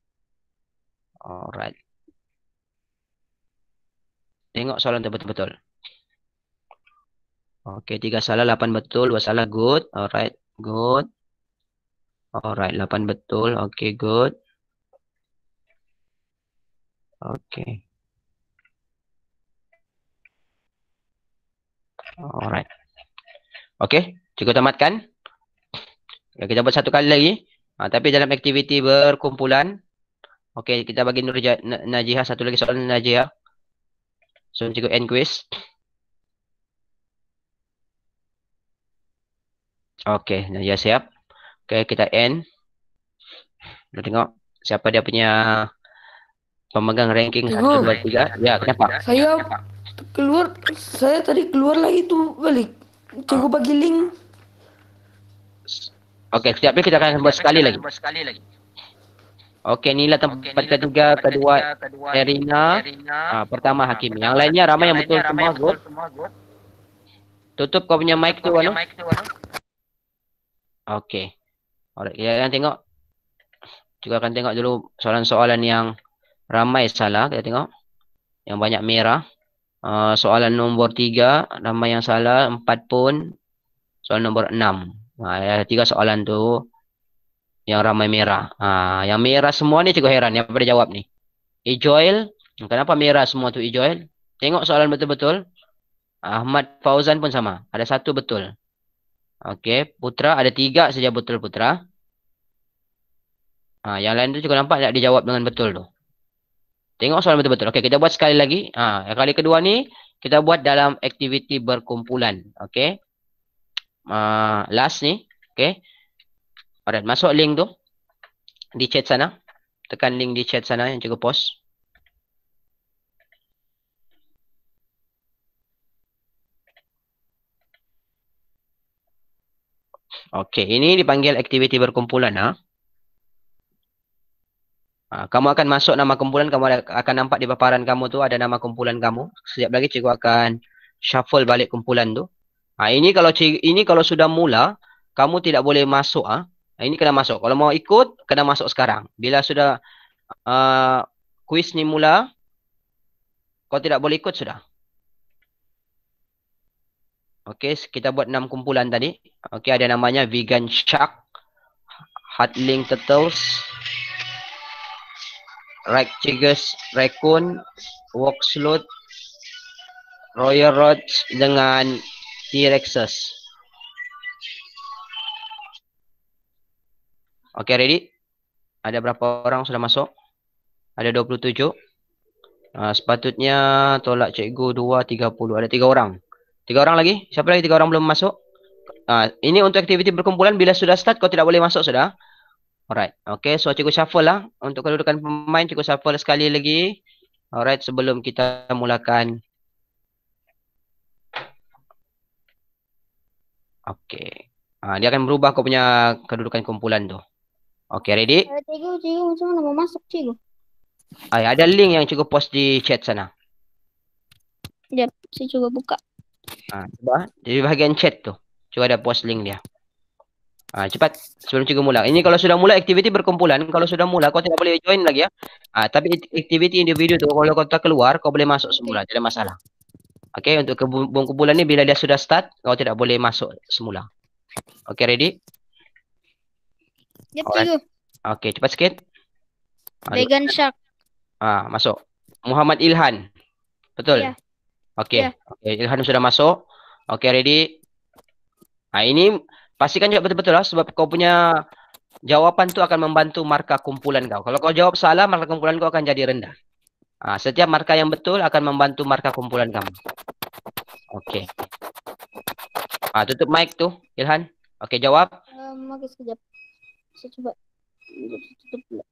Alright. Tengok soalan tu betul-betul. Okey, 3 salah, 8 betul, 2 salah, good. Alright, good. Alright, 8 betul, okey, good. Okey. Alright. Okey, cikgu tamatkan. Kita buat satu kali lagi. Tapi dalam aktiviti berkumpulan. Okey, kita bagi Nur Najiha satu lagi soalan Najiha. So, cikgu end quiz. Okey, Najiha siap. Okey, kita end. Kita tengok siapa dia punya pemegang ranking 1, 2, 3. Ya, kenapa? Saya tadi keluar lagi tu balik. Cikgu bagi link. Okey, setiap kali kita akan buat sekali lagi. Okey, inilah tempat ketiga, kedua Erina, pertama Hakim. Yang lainnya ramai yang betul semua, good. Tutup kau punya mic tu, Anu. Okey. Alright, kita akan tengok. Juga akan tengok dulu soalan-soalan yang ramai salah. Kita tengok. Yang banyak merah. Soalan nombor 3, ramai yang salah. 4 pun. Soalan nombor 6. 3 soalan tu yang ramai merah. Yang merah semua ni cikgu heran. Yang pada jawab ni. Ijoil. Kenapa merah semua tu Ijoil? Tengok soalan betul-betul. Ahmad Fauzan pun sama. Ada 1 betul. Okey. Putra ada 3 saja betul Putra. Yang lain tu cikgu nampak tak dijawab dengan betul tu. Tengok soalan betul-betul. Okey, kita buat sekali lagi. Yang kali kedua ni kita buat dalam aktiviti berkumpulan. Okey. Last ni. Okey. Alright, masuk link tu di chat sana. Tekan link di chat sana yang cikgu post. Okey, ini dipanggil aktiviti berkumpulan. Kamu akan masuk nama kumpulan, kamu akan nampak di paparan kamu tu ada nama kumpulan kamu. Sekejap lagi cikgu akan shuffle balik kumpulan tu. Ini kalau sudah mula, kamu tidak boleh masuk. Ini kena masuk. Kalau mau ikut, kena masuk sekarang. Bila sudah kuis ni mula, kau tidak boleh ikut sudah. Okey, kita buat 6 kumpulan tadi. Okey, ada namanya Vegan Shark, Hatling Turtles, Ragchigus Raccoon, Walk Sloth, Royal Roach dengan T-Rexes. Okey, ready? Ada berapa orang sudah masuk? Ada 27. Sepatutnya tolak cikgu 2, 30. Ada 3 orang. 3 orang lagi? Siapa lagi 3 orang belum masuk? Ini untuk aktiviti berkumpulan. Bila sudah start, kau tidak boleh masuk sudah. Alright. Okay, so cikgu shuffle lah. Untuk kedudukan pemain, cikgu shuffle sekali lagi. Alright, sebelum kita mulakan Okey. Dia akan berubah kau punya kedudukan kumpulan tu. Okey, ready? Cikgu, macam mana mau masuk, cikgu? Ada link yang cikgu post di chat sana. Sekejap, saya cuba buka. Cuba di bahagian chat tu. Cuba ada post link dia. Cepat sebelum cikgu mula. Ini kalau sudah mula aktiviti berkumpulan, kalau sudah mula kau tidak boleh join lagi ya. Tapi aktiviti individu tu kalau kau tak keluar, kau boleh masuk semula, tidak masalah. Okey, untuk kumpulan ni bila dia sudah start, kau tidak boleh masuk semula. Okey, ready? Sekejap, cikgu. Okey, cepat sikit. Vegan Shark. Masuk. Muhammad Ilhan. Betul? Ya. Okey. Ya. Okey, Ilhan sudah masuk. Okey, ready? Ini pastikan jawab betul-betul lah sebab kau punya jawapan tu akan membantu markah kumpulan kau. Kalau kau jawab salah, markah kumpulan kau akan jadi rendah. Setiap markah yang betul akan membantu markah kumpulan kamu. Okey. Tutup mic tu, Ilhan. Okey, jawab. Okey, sekejap. Saya cuba tutup dulu.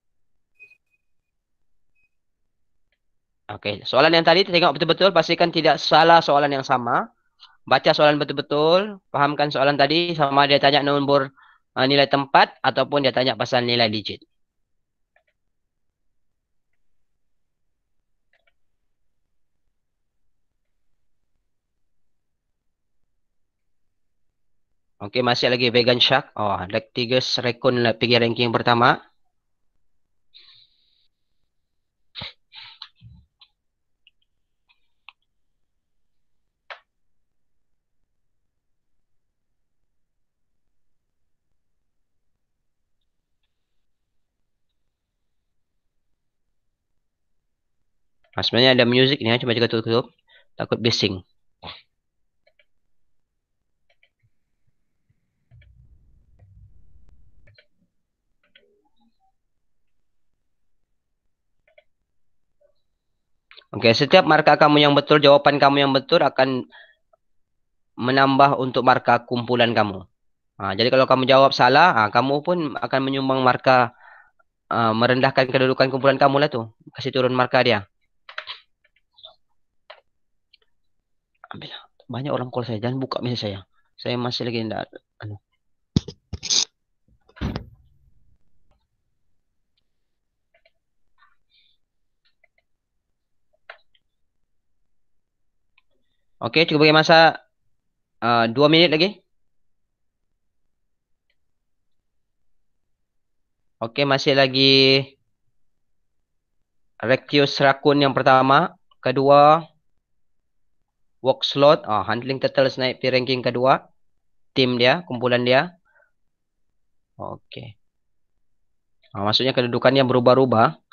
Okey, soalan yang tadi tengok betul-betul, pastikan tidak salah soalan yang sama. Baca soalan betul-betul, fahamkan soalan tadi sama dia tanya nombor nilai tempat ataupun dia tanya pasal nilai digit. Okey, masih lagi Vegan Shark. Lactigus Raccoon pergi ranking pertama. Sebenarnya ada music ni, cuma juga tutup. Takut bising. Okey, setiap markah kamu yang betul, jawapan kamu yang betul akan menambah untuk markah kumpulan kamu. Jadi kalau kamu jawab salah, kamu pun akan menyumbang markah merendahkan kedudukan kumpulan kamu lah tu. Kasih turun markah dia. Ambillah. Banyak orang call saya. Jangan buka mesej saya. Saya masih lagi tidak. Okey, cukup bagi masa 2 minit lagi. Okey, masih lagi Rectius Raccoon yang pertama. Kedua, Walk Slot. Handling Turtles naik di ranking kedua. Tim dia, kumpulan dia. Okey. Maksudnya kedudukannya berubah-ubah.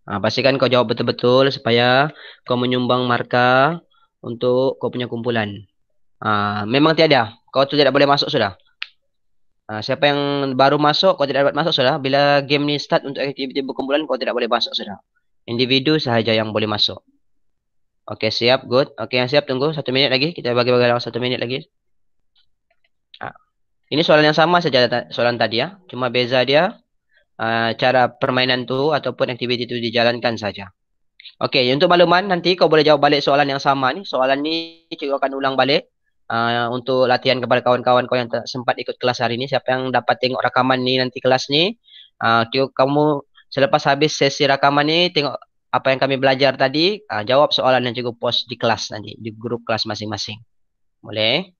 Pastikan kau jawab betul-betul supaya kau menyumbang markah untuk kau punya kumpulan. Memang tiada. Kau tu tidak boleh masuk sudah. Siapa yang baru masuk, kau tidak dapat masuk sudah. Bila game ni start untuk aktiviti berkumpulan, kau tidak boleh masuk sudah. Individu sahaja yang boleh masuk. Okey, siap. Good. Okey, yang siap tunggu 1 minit lagi. Kita bagi-bagi dalam 1 minit lagi. Ini soalan yang sama saja soalan tadi ya. Cuma beza dia cara permainan tu ataupun aktiviti tu dijalankan saja. Okey, untuk makluman nanti kau boleh jawab balik soalan yang sama ni. Soalan ni cikgu akan ulang balik untuk latihan kepada kawan-kawan kau yang tak sempat ikut kelas hari ni. Siapa yang dapat tengok rakaman ni nanti kelas ni, kamu selepas habis sesi rakaman ni tengok apa yang kami belajar tadi, jawab soalan yang cikgu post di kelas nanti, di grup kelas masing-masing. Boleh?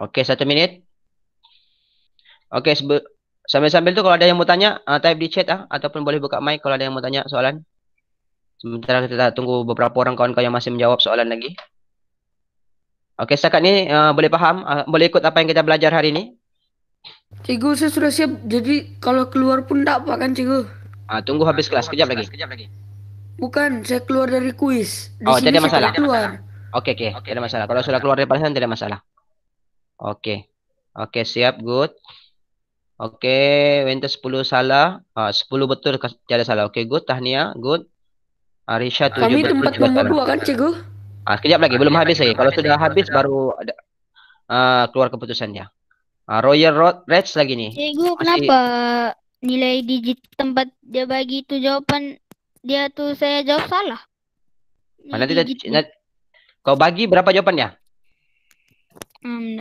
Okey, 1 minit. Okey, sambil-sambil tu kalau ada yang mau tanya, type di chat ataupun boleh buka mic kalau ada yang mau tanya soalan. Sementara kita tunggu beberapa orang kawan-kawan yang masih menjawab soalan lagi. Okey, setakat ni boleh faham, boleh ikut apa yang kita belajar hari ni? Cikgu, saya sudah siap. Jadi kalau keluar pun tak apa kan, cikgu? Tunggu habis kelas, kejap lagi. Bukan, saya keluar dari kuis. Di sini tidak masalah. saya keluar. Okey, tidak masalah. Kalau sudah keluar dari pelajaran tidak masalah. Okey. Okey, siap, good. Okey, Winter 10 salah. 10 betul, tiada salah. Okey, good. Tahniah, good. Arisha 7 Kami betul. tempat nomor 2 kan, cikgu? Sekejap lagi, belum habis lagi. Kalau sudah habis baru ada keluar keputusan dia. Royal Reds lagi ni. Cikgu, kenapa nilai digit tempat dia bagi tu jawapan dia tu saya jawab salah? Nanti digit nih. kau bagi berapa jawapannya?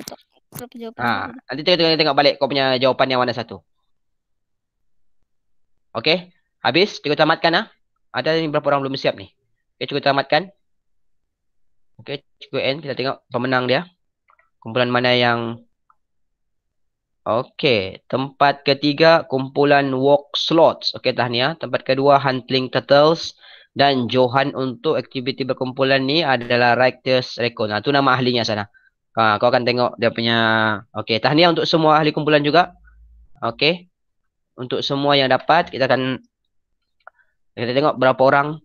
Tak berapa jawabannya. Nanti tengok balik kau punya jawapan yang mana satu. Okey, habis cikgu tamatkan Ada ni berapa orang belum siap ni? Okey, cikgu tamatkan. Okey, cikgu end, kita tengok pemenang dia. Kumpulan mana yang Okey, tempat ketiga kumpulan walk slots. Okey, tahniah. Tempat kedua hunting turtles dan Johan untuk aktiviti berkumpulan ni adalah Rictus Recon. Tu nama ahlinya sana. Kau akan tengok dia punya. Okey, tahniah untuk semua ahli kumpulan juga. Okey. Untuk semua yang dapat, kita tengok berapa orang.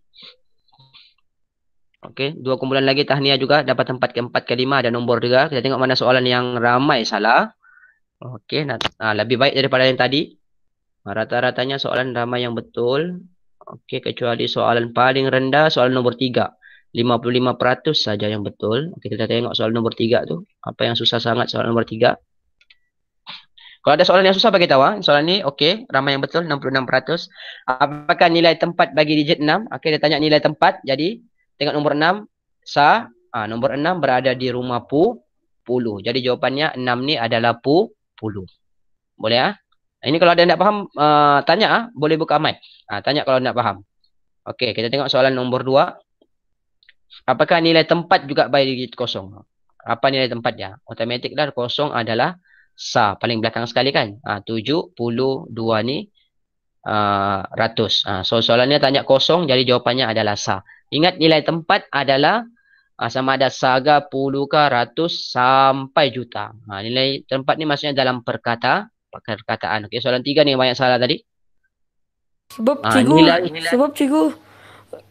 Okey, 2 kumpulan lagi tahniah juga dapat tempat ke-4 ke-5 ada nombor juga. Kita tengok mana soalan yang ramai salah. Okey, lebih baik daripada yang tadi. Rata-ratanya soalan ramai yang betul. Okey, kecuali soalan paling rendah, soalan nombor 3. 55% saja yang betul. Okey, kita tengok soalan nombor 3 tu. Apa yang susah sangat soalan nombor 3. Kalau ada soalan yang susah bagi tahu. Soalan ni okey, ramai yang betul 66%. Apakah nilai tempat bagi digit 6? Okey, dia tanya nilai tempat. Jadi, tengok nombor 6 sah. Nombor 6 berada di rumah Puluh. Jadi jawapannya 6 ni adalah Puluh. Boleh Ini kalau ada yang tak faham, tanya boleh buka mic. Tanya kalau nak faham. Okey, kita tengok soalan nombor 2. Apakah nilai tempat juga by digit kosong? Apa nilai tempatnya? Automatik dah kosong adalah sah. Paling belakang sekali kan. 72 ni ratus. So soalannya tanya kosong, jadi jawapannya adalah sah. Ingat nilai tempat adalah sama ada saga, puluh ke, ratus sampai juta. Nilai tempat ni maksudnya dalam perkataan. Okey, soalan 3 ni yang banyak salah tadi. Sebab cikgu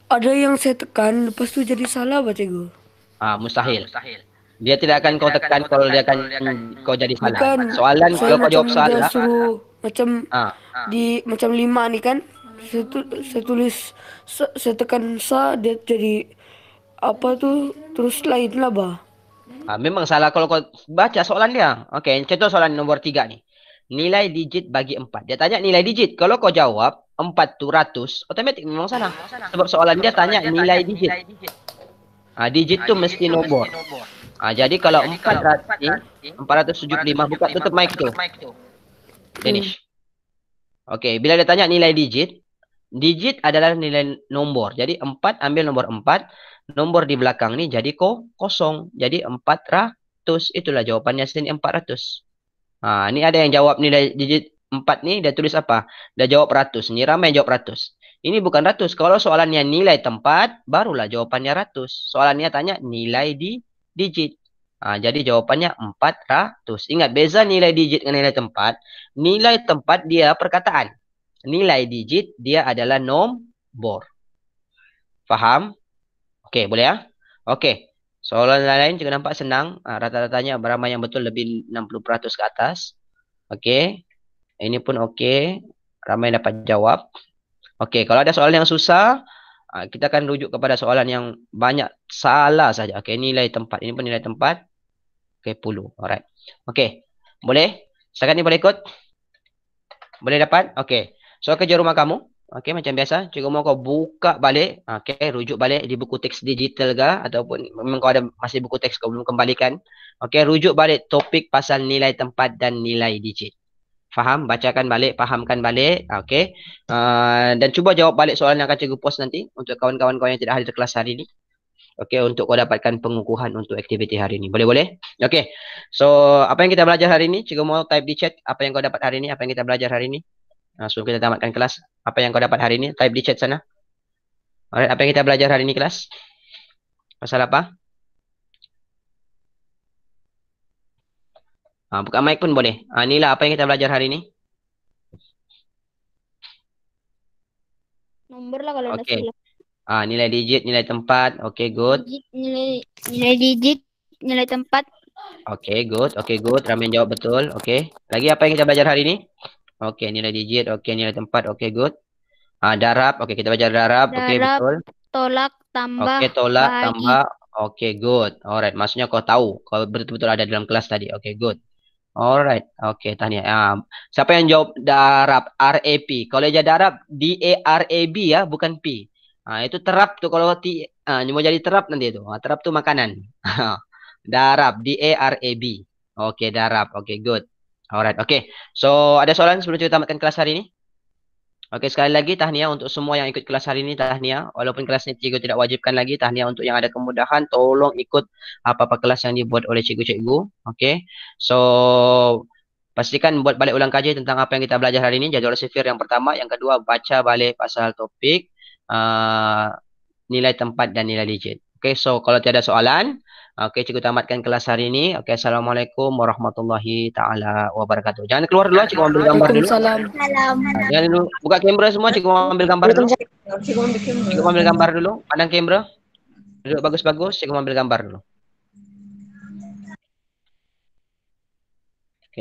ada yang saya tekan lepas tu jadi salah bah cikgu. Mustahil. Dia tidak akan kau tekan kalau dia akan kau jadi salah. Bukan, Soalan kalau kau jawab salah. Suruh macam macam 5 ni kan. Saya tulis saya tekan sa, dia jadi apa tu terus lain lah bah. Memang salah kalau kau baca soalan dia. Okey, contoh soalan nombor 3 ni. Nilai digit bagi 4. Dia tanya nilai digit. Kalau kau jawab 4 tu ratus, otomatik memang salah. Sebab soalan dia tanya nilai digit. Digit tu mesti nombor. Jadi kalau 475, buka tutup mic tu. Finish. Okey, bila dia tanya nilai digit, digit adalah nilai nombor. Jadi 4 ambil nombor 4. Nombor di belakang ni jadi kosong. Jadi 400. Itulah jawapannya sini 400. Ni ada yang jawab nilai digit 4 ni. Dia tulis apa? Dia jawab ratus. Ni ramai yang jawab ratus. Ini bukan ratus. Kalau soalannya nilai tempat, barulah jawapannya ratus. Soalannya tanya nilai di digit. Jadi jawapannya 400. Ingat, beza nilai digit dengan nilai tempat. Nilai tempat dia perkataan. Nilai digit dia adalah nombor. Faham? Okey, boleh Okey. Soalan lain juga nampak senang. Rata-ratanya ramai yang betul lebih 60% ke atas. Okey. Ini pun okey. Ramai dapat jawab. Okey, kalau ada soalan yang susah, kita akan rujuk kepada soalan yang banyak salah saja. Okey, nilai tempat. Ini pun nilai tempat. Okey, puluh. Alright. Okey. Boleh? Setakat ni boleh ikut? Boleh dapat? Okey. So, kerja rumah kamu. Okey, macam biasa. Cikgu mau kau buka balik. Okey, rujuk balik di buku teks digital ke. Ataupun memang kau ada masih buku teks kau belum kembalikan. Okey, rujuk balik topik pasal nilai tempat dan nilai digit. Faham? Bacakan balik, fahamkan balik. Okey. Dan cuba jawab balik soalan yang akan cikgu post nanti. Untuk kawan-kawan kau yang tidak hadir kelas hari ini. Okey, untuk kau dapatkan pengukuhan untuk aktiviti hari ini. Boleh-boleh? Okey. So, apa yang kita belajar hari ini? Cikgu mau type di chat apa yang kau dapat hari ini. Apa yang kita belajar hari ini. Sebelum kita tamatkan kelas. Apa yang kau dapat hari ini? Type di chat sana. Alright, apa yang kita belajar hari ini kelas? Pasal apa? Buka mic pun boleh. Inilah apa yang kita belajar hari ini. Nomor lah kalau Okey. nak Nilai digit, nilai tempat. Okey, good. Nilai digit, nilai tempat. Okey, good. Okey, good. Ramai yang jawab betul. Okey. Lagi apa yang kita belajar hari ini? Okey, nilai digit. Okey, nilai tempat. Okey, good. Darab. Okey, kita belajar darab. Okey, betul. Tolak, tambah, Okey, tolak, bahagi. tambah. Okey, good. Alright, maksudnya kau tahu. Kau betul-betul ada dalam kelas tadi. Okey, good. Alright. Okey, tahniah. Siapa yang jawab darab? RAP. Kalau dia darab, DARAB bukan P. Itu terap tu. Kalau Mau jadi terap nanti itu. Terap tu makanan. Darab, D-A-R-A-B. Okey, darab. Okey, good. Alright, okey. So, ada soalan sebelum kita tamatkan kelas hari ini? Okey, sekali lagi tahniah untuk semua yang ikut kelas hari ini, tahniah. Walaupun kelas ni cikgu tidak wajibkan lagi, tahniah untuk yang ada kemudahan, tolong ikut apa-apa kelas yang dibuat oleh cikgu-cikgu. Okey. So, pastikan buat balik ulang kaji tentang apa yang kita belajar hari ini, jadual sifir yang pertama, yang kedua baca balik pasal topik, nilai tempat dan nilai digit. Okey, so kalau tiada soalan, okey, cikgu tamatkan kelas hari ini. Okey, Assalamualaikum warahmatullahi taala wabarakatuh. Jangan keluar dulu, cikgu ambil gambar dulu. Waalaikumsalam. Jangan dulu buka kamera semua, cikgu ambil gambar dulu. Cikgu ambil gambar dulu. Pandang kamera. Duduk bagus-bagus, cikgu ambil gambar dulu.